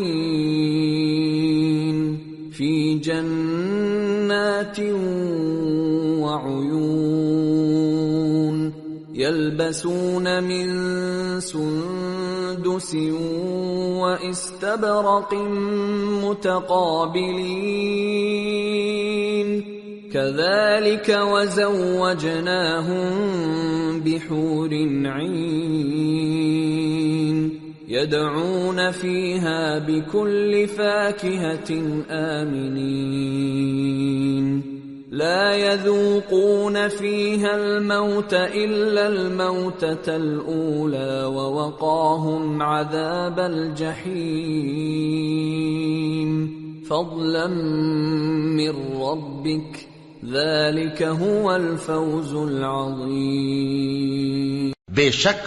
فی جنات وعیون یلبسون من سندس واستبرق متقابلین كذلك وزوجناهم بحور عين يدعون فيها بكل فاكهة آمنين لا يذوقون فيها الموت إلا الموتة الأولى ووقاهم عذاب الجحيم فضلا من ربك ذلك هو الفوز العظیم۔ بے شک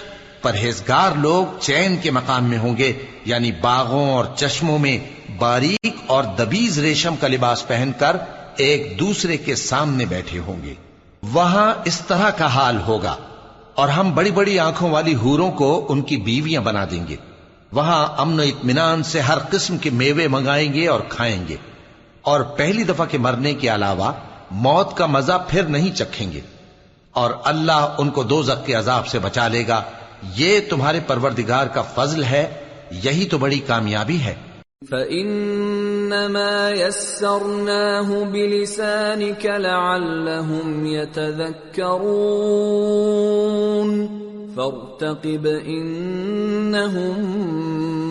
پرہیزگار لوگ چین کے مقام میں ہوں گے، یعنی باغوں اور چشموں میں باریک اور دبیز ریشم کا لباس پہن کر ایک دوسرے کے سامنے بیٹھے ہوں گے۔ وہاں اس طرح کا حال ہوگا، اور ہم بڑی بڑی آنکھوں والی حوروں کو ان کی بیویاں بنا دیں گے۔ وہاں امن و اطمینان سے ہر قسم کے میوے منگائیں گے اور کھائیں گے، اور پہلی دفعہ کے مرنے کے علاوہ موت کا مزہ پھر نہیں چکھیں گے، اور اللہ ان کو دوزخ کے عذاب سے بچا لے گا۔ یہ تمہارے پروردگار کا فضل ہے، یہی تو بڑی کامیابی ہے۔ فَإِنَّمَا يَسَّرْنَاهُ بِلِسَانِكَ لَعَلَّهُمْ يَتَذَكَّرُونَ فَارْتَقِبْ إِنَّهُمْ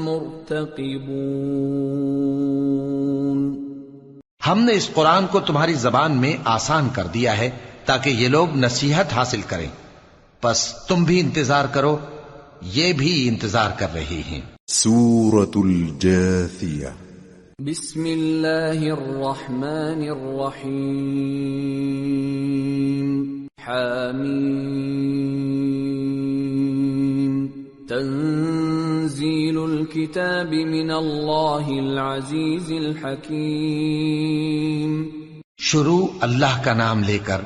مُرْتَقِبُونَ۔ ہم نے اس قرآن کو تمہاری زبان میں آسان کر دیا ہے تاکہ یہ لوگ نصیحت حاصل کریں، پس تم بھی انتظار کرو، یہ بھی انتظار کر رہے ہیں۔ سورة الجاثیہ۔ بسم اللہ الرحمن الرحیم۔ حامیم۔ تنزیل الکتاب من اللہ العزیز الحکیم۔ شروع اللہ کا نام لے کر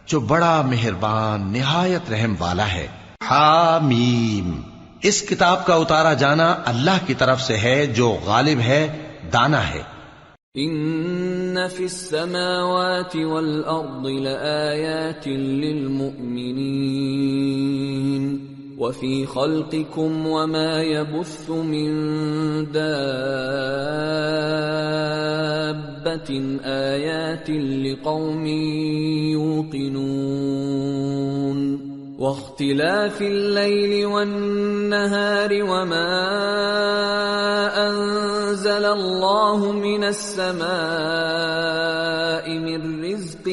جو بڑا مہربان نہایت رحم والا ہے۔ حامیم۔ اس کتاب کا اتارا جانا اللہ کی طرف سے ہے جو غالب ہے، دانا ہے۔ ان فی السماوات والارض لآیات للمؤمنین وفی خلقکم وما يبث من دابة آیات لقوم یوقنون واختلاف اللیل والنہار وما انزل اللہ من السماء من رزق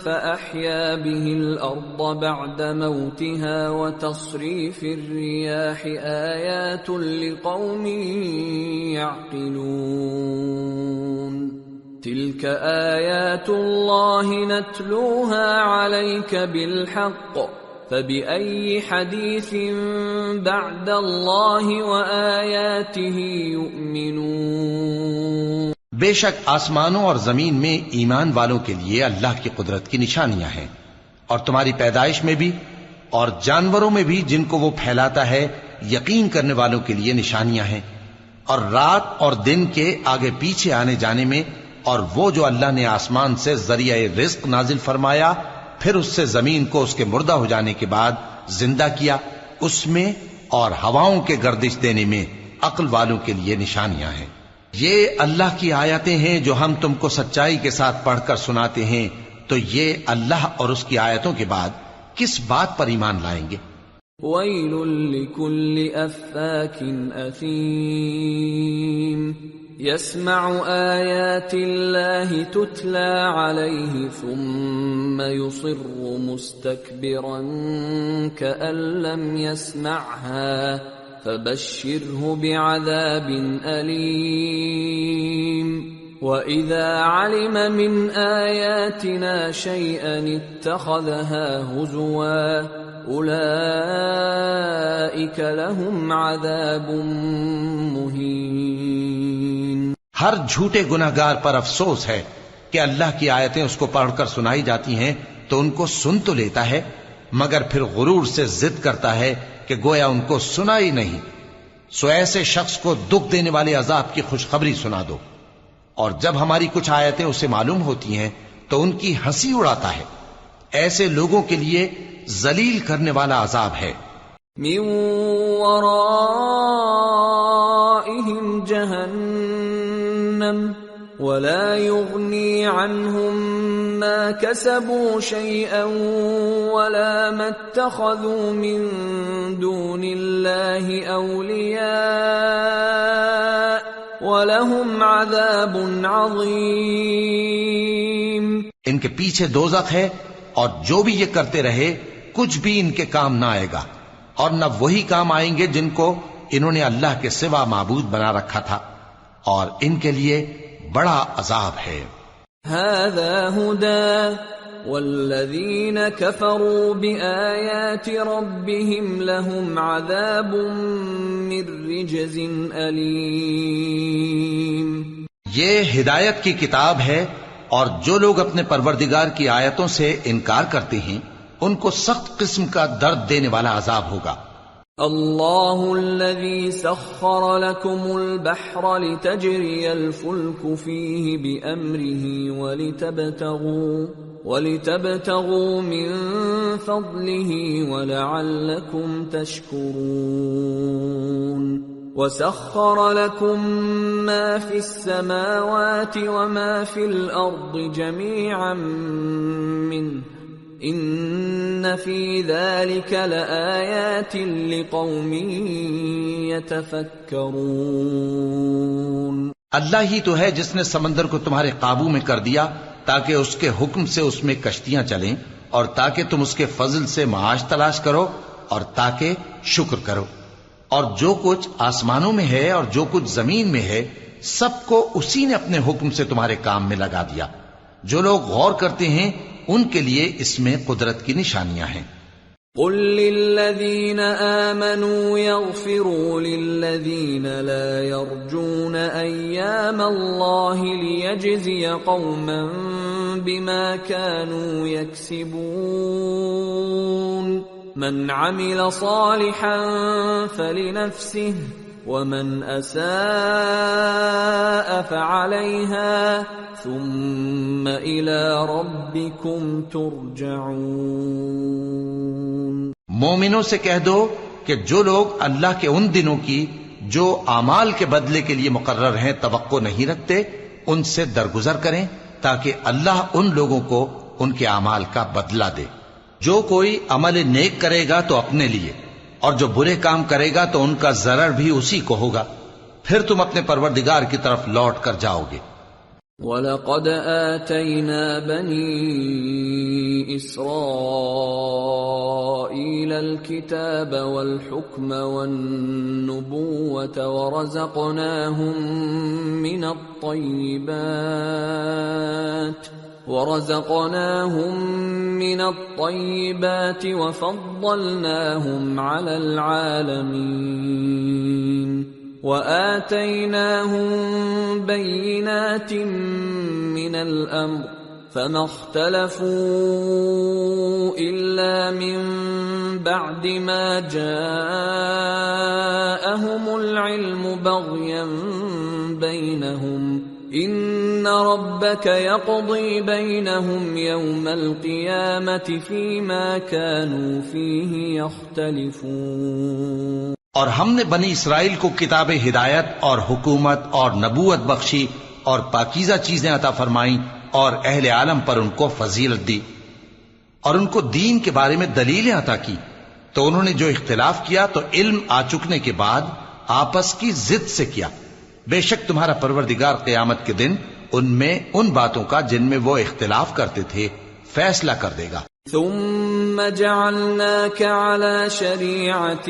فأحیا به الارض بعد موتها وتصریف الریاح آیات لقوم یعقلون تلك آیات اللہ نتلوها علیک بالحق فبأي حديث بعد الله وآياته يؤمنون. بے شک آسمانوں اور زمین میں ایمان والوں کے لیے اللہ کی قدرت کی نشانیاں ہیں، اور تمہاری پیدائش میں بھی اور جانوروں میں بھی جن کو وہ پھیلاتا ہے یقین کرنے والوں کے لیے نشانیاں ہیں، اور رات اور دن کے آگے پیچھے آنے جانے میں، اور وہ جو اللہ نے آسمان سے ذریعہ رزق نازل فرمایا پھر اس سے زمین کو اس کے مردہ ہو جانے کے بعد زندہ کیا، اس میں اور ہواؤں کے گردش دینے میں عقل والوں کے لیے نشانیاں ہیں. یہ اللہ کی آیتیں ہیں جو ہم تم کو سچائی کے ساتھ پڑھ کر سناتے ہیں، تو یہ اللہ اور اس کی آیتوں کے بعد کس بات پر ایمان لائیں گے؟ وَيْلٌ لِكُلِّ أَفَّاكٍ أَثِيمٍ يَسْمَعُ آيَاتِ اللَّهِ تُتْلَى عَلَيْهِ ثُمَّ يُصِرُّ مُسْتَكْبِرًا كَأَن لَّمْ يَسْمَعْهَا فَبَشِّرْهُ بِعَذَابٍ أَلِيمٍ. وَإِذَا عَلِمَ مِنْ آيَاتِنَا شَيْئًا اتَّخَذَهَا هُزُوًا أُولَئِكَ لَهُمْ عَذَابٌ مُهِينٌ. ہر جھوٹے گناہگار پر افسوس ہے کہ اللہ کی آیتیں اس کو پڑھ کر سنائی جاتی ہیں تو ان کو سن تو لیتا ہے مگر پھر غرور سے ضد کرتا ہے کہ گویا ان کو سنا ہی نہیں. سو ایسے شخص کو دکھ دینے والے عذاب کی خوشخبری سنا دو، اور جب ہماری کچھ آیتیں اسے معلوم ہوتی ہیں تو ان کی ہنسی اڑاتا ہے. ایسے لوگوں کے لیے ذلیل کرنے والا عذاب ہے. من ورائهم جہنم ولا يغني عنهم ما كسبوا شيئا ولا ما اتخذوا من دون الله أولياء وَلَهُمْ عَذَابٌ عَظِيمٌ. ان کے پیچھے دوزخ ہے، اور جو بھی یہ کرتے رہے کچھ بھی ان کے کام نہ آئے گا، اور نہ وہی کام آئیں گے جن کو انہوں نے اللہ کے سوا معبود بنا رکھا تھا، اور ان کے لیے بڑا عذاب ہے. هَذَا هُدًى وَالَّذِينَ كَفَرُوا بِآيَاتِ رَبِّهِمْ لَهُمْ عَذَابٌ مِّن رِّجْزٍ أَلِيمٌ. یہ ہدایت کی کتاب ہے، اور جو لوگ اپنے پروردگار کی آیتوں سے انکار کرتے ہیں ان کو سخت قسم کا درد دینے والا عذاب ہوگا. اللہ الذی سخر لکم البحر لتجری الفلک فیہ بأمرہ ولتبتغوا من فضلہ ولعلکم تشکرون. وَسَخَّرَ لَكُم مَّا فِي السَّمَاوَاتِ وَمَا فِي الْأَرْضِ جَمِيعًا مِّنْهُ إِنَّ فِي ذَلِكَ لَآيَاتٍ لِقَوْمٍ يَتَفَكَّرُونَ. اللہ ہی تو ہے جس نے سمندر کو تمہارے قابو میں کر دیا تاکہ اس کے حکم سے اس میں کشتیاں چلیں، اور تاکہ تم اس کے فضل سے معاش تلاش کرو اور تاکہ شکر کرو. اور جو کچھ آسمانوں میں ہے اور جو کچھ زمین میں ہے سب کو اسی نے اپنے حکم سے تمہارے کام میں لگا دیا. جو لوگ غور کرتے ہیں ان کے لیے اس میں قدرت کی نشانیاں ہیں. قل للذین آمنوا یغفروا للذین لا یرجون ایام اللہ لیجزی قوما بما كانوا یکسبون. من عمل صالحا فلنفسه ومن اساء فعليها ثم الى ربكم ترجعون. مومنوں سے کہہ دو کہ جو لوگ اللہ کے ان دنوں کی جو اعمال کے بدلے کے لیے مقرر ہیں توقع نہیں رکھتے ان سے درگزر کریں تاکہ اللہ ان لوگوں کو ان کے اعمال کا بدلہ دے. جو کوئی عمل نیک کرے گا تو اپنے لیے، اور جو برے کام کرے گا تو ان کا ضرر بھی اسی کو ہوگا، پھر تم اپنے پروردگار کی طرف لوٹ کر جاؤ گے. وَلَقَدْ آتَيْنَا بَنِي إِسْرَائِيلَ الْكِتَابَ وَالْحُكْمَ وَالنُّبُوَّةَ وَرَزَقْنَاهُمْ مِنَ الطَّيِّبَاتِ وَرَزَقْنَاهُمْ مِنَ الطَّيِّبَاتِ وَفَضَّلْنَاهُمْ عَلَى الْعَالَمِينَ وَآتَيْنَاهُمْ بَيِّنَاتٍ مِنَ الْأَمْرِ فَمَا اخْتَلَفُوا إِلَّا مِنْ بَعْدِ مَا جَاءَهُمُ الْعِلْمُ بَغْيًا بَيْنَهُمْ إِنَّ رَبَّكَ يَقْضِي بَيْنَهُمْ يَوْمَ الْقِيَامَةِ فِيمَا كَانُوا فِيهِ يَخْتَلِفُونَ۔ اور ہم نے بنی اسرائیل کو کتاب ہدایت اور حکومت اور نبوت بخشی اور پاکیزہ چیزیں عطا فرمائیں اور اہل عالم پر ان کو فضیلت دی اور ان کو دین کے بارے میں دلیلیں عطا کی، تو انہوں نے جو اختلاف کیا تو علم آ چکنے کے بعد آپس کی ضد سے کیا۔ بے شک تمہارا پروردگار قیامت کے دن ان میں ان باتوں کا جن میں وہ اختلاف کرتے تھے فیصلہ کر دے گا۔ ثم جعلناك على شريعة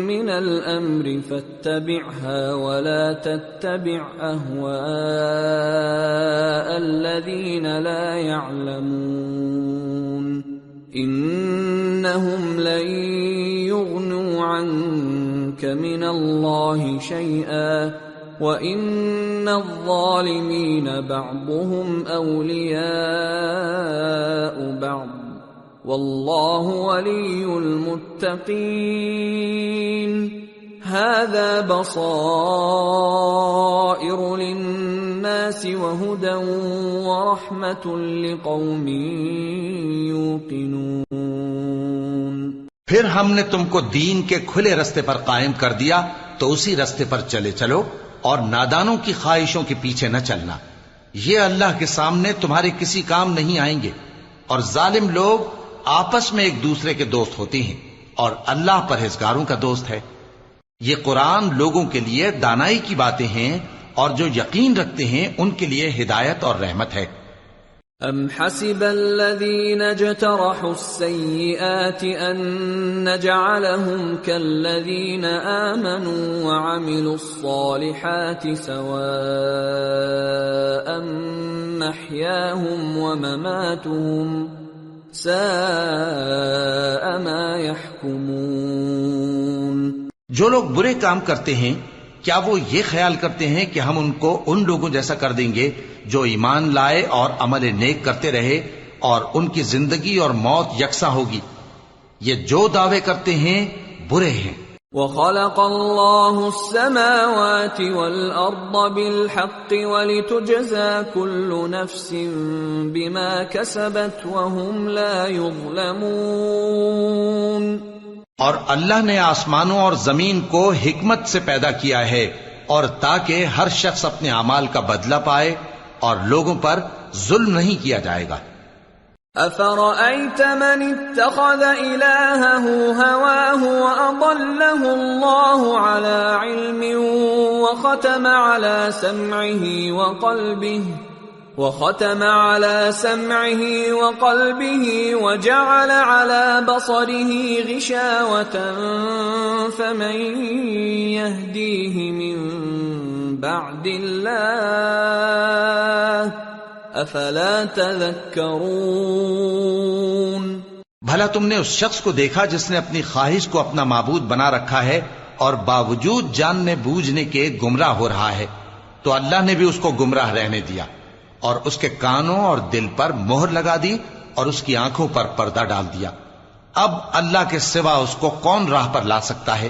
من الأمر فاتبعها ولا تتبع أهواء الذين لا يعلمون إنهم لن يغنوا عنك من الله شيئا وَإِنَّ الظَّالِمِينَ بَعْضُهُمْ أَوْلِيَاءُ بَعْضٍ وَاللَّهُ وَلِيُّ الْمُتَّقِينَ هَذَا بَصَائِرُ لِلنَّاسِ وَهُدًى وَرَحْمَةٌ لِقَوْمٍ يُوقِنُونَ۔ پھر ہم نے تم کو دین کے کھلے رستے پر قائم کر دیا تو اسی رستے پر چلے چلو اور نادانوں کی خواہشوں کے پیچھے نہ چلنا، یہ اللہ کے سامنے تمہارے کسی کام نہیں آئیں گے، اور ظالم لوگ آپس میں ایک دوسرے کے دوست ہوتے ہیں اور اللہ پرہیزگاروں کا دوست ہے۔ یہ قرآن لوگوں کے لیے دانائی کی باتیں ہیں اور جو یقین رکھتے ہیں ان کے لیے ہدایت اور رحمت ہے۔ أَمْ حَسِبَ الَّذِينَ اجْتَرَحُوا السَّيِّئَاتِ أَن نَّجْعَلَهُمْ كَالَّذِينَ آمَنُوا وَعَمِلُوا الصَّالِحَاتِ سَوَاءً مَّحْيَاهُمْ وَمَمَاتُهُمْ سَاءَ مَا يَحْكُمُونَ۔ جو لوگ برے کام کرتے ہیں کیا وہ یہ خیال کرتے ہیں کہ ہم ان کو ان لوگوں جیسا کر دیں گے جو ایمان لائے اور عمل نیک کرتے رہے اور ان کی زندگی اور موت یکساں ہوگی؟ یہ جو دعوے کرتے ہیں برے ہیں۔ وَخَلَقَ اللَّهُ السَّمَاوَاتِ وَالْأَرْضَ بِالْحَقِّ وَلِتُجْزَى كُلُّ نَفْسٍ بِمَا كَسَبَتْ وَهُمْ لَا يُظْلَمُونَ۔ اور اللہ نے آسمانوں اور زمین کو حکمت سے پیدا کیا ہے اور تاکہ ہر شخص اپنے اعمال کا بدلہ پائے اور لوگوں پر ظلم نہیں کیا جائے گا۔ أَفَرَأَيْتَ مَنِ اتَّخَذَ إِلَٰهَهُ هَوَاهُ وَأَضَلَّهُ اللَّهُ عَلَىٰ عِلْمٍ وَخَتَمَ عَلَىٰ سَمْعِهِ وَقَلْبِهِ وَجَعَلَ عَلَىٰ بَصَرِهِ غِشَاوَةً فَمَن يَهْدِيهِ مِن بَعْدِ اللَّهِ أَفَلَا تَذَكَّرُونَ۔ بھلا تم نے اس شخص کو دیکھا جس نے اپنی خواہش کو اپنا معبود بنا رکھا ہے اور باوجود جاننے بوجھنے کے گمراہ ہو رہا ہے، تو اللہ نے بھی اس کو گمراہ رہنے دیا اور اس کے کانوں اور دل پر مہر لگا دی اور اس کی آنکھوں پر پردہ ڈال دیا۔ اب اللہ کے سوا اس کو کون راہ پر لا سکتا ہے؟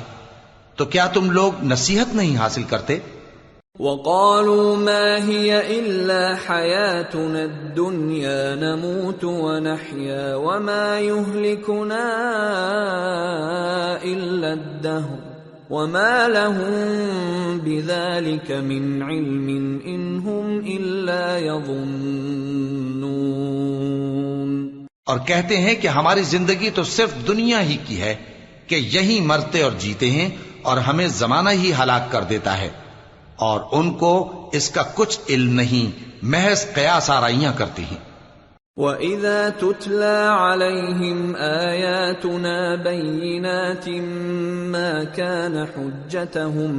تو کیا تم لوگ نصیحت نہیں حاصل کرتے؟ وَقَالُوا مَا هِيَ إِلَّا حَيَاتُنَا الدُّنْيَا نَمُوتُ وَنَحْيَا وَمَا يُهْلِكُنَا إِلَّا الدَّهْرُ وَمَا لَهُم بِذَلِكَ مِنْ عِلْمٍ إِنْ هُمْ إِلَّا يَظُنُّونَ۔ اور کہتے ہیں کہ ہماری زندگی تو صرف دنیا ہی کی ہے کہ یہی مرتے اور جیتے ہیں اور ہمیں زمانہ ہی ہلاک کر دیتا ہے، اور ان کو اس کا کچھ علم نہیں، محض قیاس آرائیاں کرتی ہیں۔ وَإِذَا تُتْلَى عَلَيْهِمْ آيَاتُنَا بَيِّنَاتٍ مَا كَانَ حُجَّتَهُمْ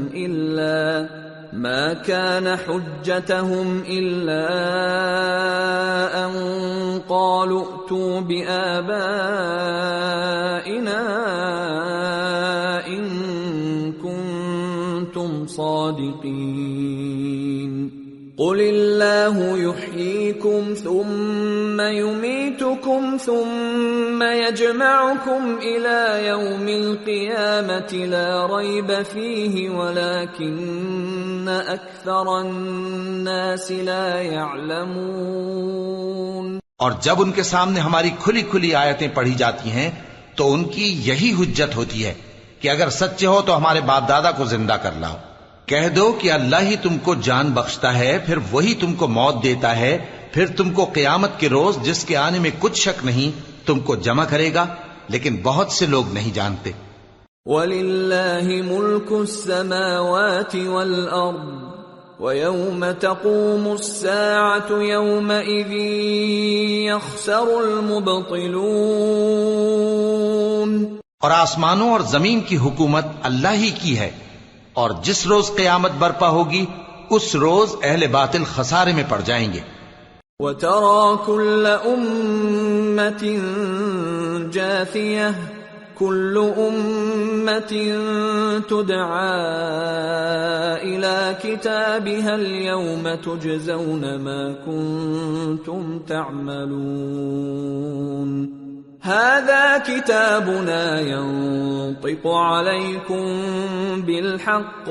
ما كان حجتهم إلا أن قالوا ائتوا بآبائنا إن كنتم صادقين قل الله يحييكم ثم يميتكم ثم يجمعكم إلى يوم القيامة لا ريب فيه ولكن أكثر الناس لا يعلمون۔ اور جب ان کے سامنے ہماری کھلی کھلی آیتیں پڑھی جاتی ہیں تو ان کی یہی حجت ہوتی ہے کہ اگر سچے ہو تو ہمارے باپ دادا کو زندہ کر لاؤ۔ کہہ دو کہ اللہ ہی تم کو جان بخشتا ہے، پھر وہی تم کو موت دیتا ہے، پھر تم کو قیامت کے روز جس کے آنے میں کچھ شک نہیں تم کو جمع کرے گا، لیکن بہت سے لوگ نہیں جانتے۔ وَلِلَّهِ مُلْكُ السَّمَاوَاتِ وَالْأَرْضِ وَيَوْمَ تَقُومُ السَّاعَةُ يَوْمَئِذٍ يَخْسَرُ الْمُبْطِلُونَ۔ اور آسمانوں اور زمین کی حکومت اللہ ہی کی ہے، اور جس روز قیامت برپا ہوگی اس روز اہل باطل خسارے میں پڑ جائیں گے۔ وَتَرَى كُلَّ أُمَّةٍ جَاثِيَةً كُلُّ أُمَّةٍ تُدْعَى إِلَى كِتَابِهَا الْيَوْمَ تُجْزَوْنَ مَا كُنتُمْ تَعْمَلُونَ هذا كتابنا ينطق عليكم بالحق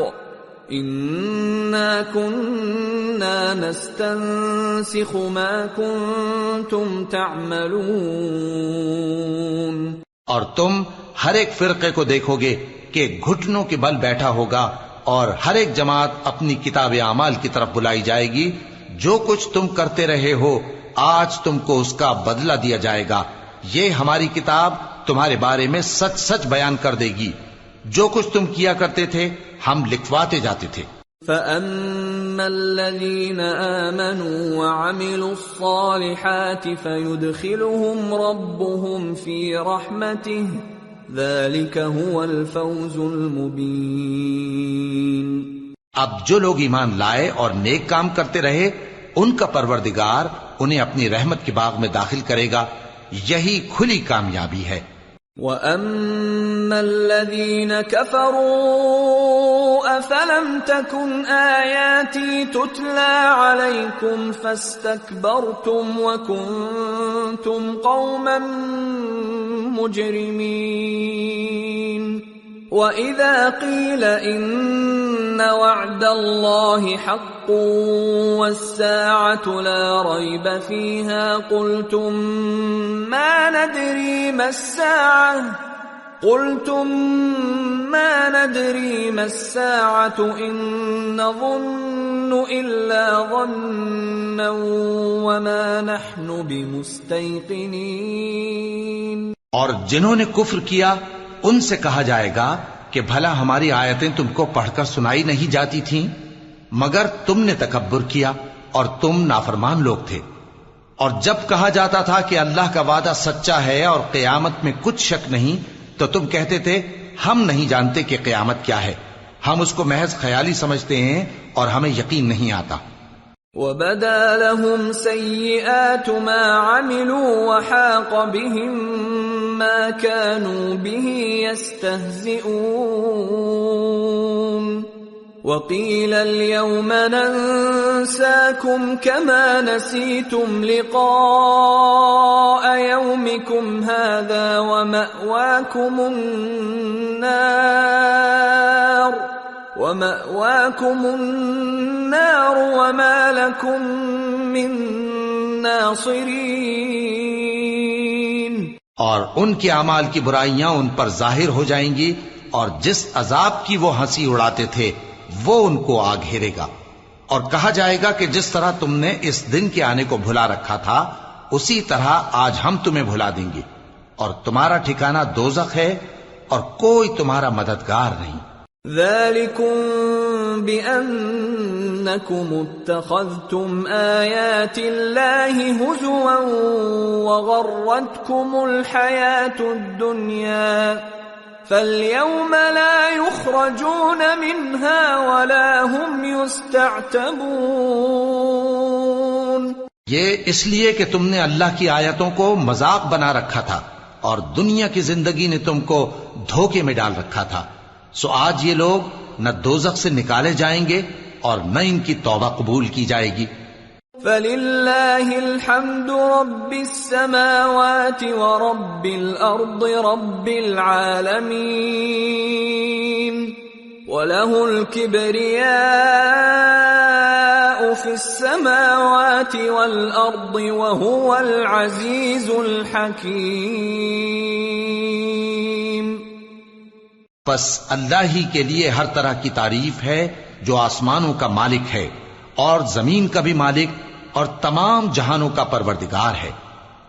إنا كنا نستنسخ ما كنتم تعملون۔ اور تم ہر ایک فرقے کو دیکھو گے کہ گھٹنوں کے بل بیٹھا ہوگا، اور ہر ایک جماعت اپنی کتاب اعمال کی طرف بلائی جائے گی۔ جو کچھ تم کرتے رہے ہو آج تم کو اس کا بدلہ دیا جائے گا۔ یہ ہماری کتاب تمہارے بارے میں سچ سچ بیان کر دے گی۔ جو کچھ تم کیا کرتے تھے ہم لکھواتے جاتے تھے۔ فَأَمَّا الَّذِينَ آمَنُوا وَعَمِلُوا الصَّالِحَاتِ فَيُدْخِلُهُمْ رَبُّهُمْ فِي رَحْمَتِهِ ذَلِكَ هُوَ الْفَوْزُ الْمُبِينُ۔ اب جو لوگ ایمان لائے اور نیک کام کرتے رہے ان کا پروردگار انہیں اپنی رحمت کے باغ میں داخل کرے گا، یہی کھلی کامیابی ہے۔ وَأَمَّا الَّذِينَ كَفَرُوا أَفَلَمْ تَكُنْ آيَاتِي تُتْلَى عَلَيْكُمْ فَاسْتَكْبَرْتُمْ وَكُنْتُمْ قَوْمًا مُجْرِمِينَ وَإِذَا قِيلَ إِنَّ وَعْدَ اللَّهِ حَقٌّ وَالسَّاعَةُ لَا رَيْبَ فِيهَا قُلْتُمْ مَا نَدْرِي مَا السَّاعَةُ إِن نَّظُنُّ إِلَّا ظَنًّا وَمَا نَحْنُ بِمُسْتَيْقِنِينَ۔ اور جنہوں نے کفر کیا ان سے کہا جائے گا کہ بھلا ہماری آیتیں تم کو پڑھ کر سنائی نہیں جاتی تھیں؟ مگر تم نے تکبر کیا اور تم نافرمان لوگ تھے۔ اور جب کہا جاتا تھا کہ اللہ کا وعدہ سچا ہے اور قیامت میں کچھ شک نہیں تو تم کہتے تھے ہم نہیں جانتے کہ قیامت کیا ہے، ہم اس کو محض خیالی سمجھتے ہیں اور ہمیں یقین نہیں آتا۔ وَبَدَا لَهُمْ سَيِّئَاتُ مَا عَمِلُوا وَحَاقَ بِهِمْ مَا كَانُوا بِهِ يَسْتَهْزِئُونَ وَقِيلَ الْيَوْمَ نَنسَاكُمْ كَمَا نَسِيتُمْ لِقَاءَ يَوْمِكُمْ هَذَا وَمَأْوَاكُمُ النَّارُ وَمَا لَكُمْ مِن نَاصِرِينَ۔ اور ان کے اعمال کی برائیاں ان پر ظاہر ہو جائیں گی، اور جس عذاب کی وہ ہنسی اڑاتے تھے وہ ان کو آ گھیرے گا۔ اور کہا جائے گا کہ جس طرح تم نے اس دن کے آنے کو بھلا رکھا تھا اسی طرح آج ہم تمہیں بھلا دیں گے، اور تمہارا ٹھکانہ دوزخ ہے اور کوئی تمہارا مددگار نہیں۔ ذَلِكُمْ بِأَنَّكُمُ اتَّخَذْتُمْ آيَاتِ اللَّهِ هُزُوًا وَغَرَّتْكُمُ الْحَيَاةُ الدُّنْيَا فَالْيَوْمَ لَا يُخْرَجُونَ مِنْهَا وَلَا هُمْ يُسْتَعْتَبُونَ۔ یہ اس لیے کہ تم نے اللہ کی آیتوں کو مذاق بنا رکھا تھا اور دنیا کی زندگی نے تم کو دھوکے میں ڈال رکھا تھا، سو آج یہ لوگ نہ دوزخ سے نکالے جائیں گے اور نہ ان کی توبہ قبول کی جائے گی۔ فَلِلَّهِ الْحَمْدُ رَبِّ السَّمَاوَاتِ وَرَبِّ الْأَرْضِ رَبِّ الْعَالَمِينَ وَلَهُ الْكِبْرِيَاءُ فِي السَّمَاوَاتِ وَالْأَرْضِ وَهُوَ الْعَزِيزُ الْحَكِيمُ۔ پس اللہ ہی کے لیے ہر طرح کی تعریف ہے جو آسمانوں کا مالک ہے اور زمین کا بھی مالک اور تمام جہانوں کا پروردگار ہے،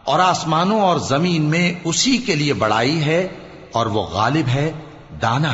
اور آسمانوں اور زمین میں اسی کے لیے بڑائی ہے اور وہ غالب ہے، دانا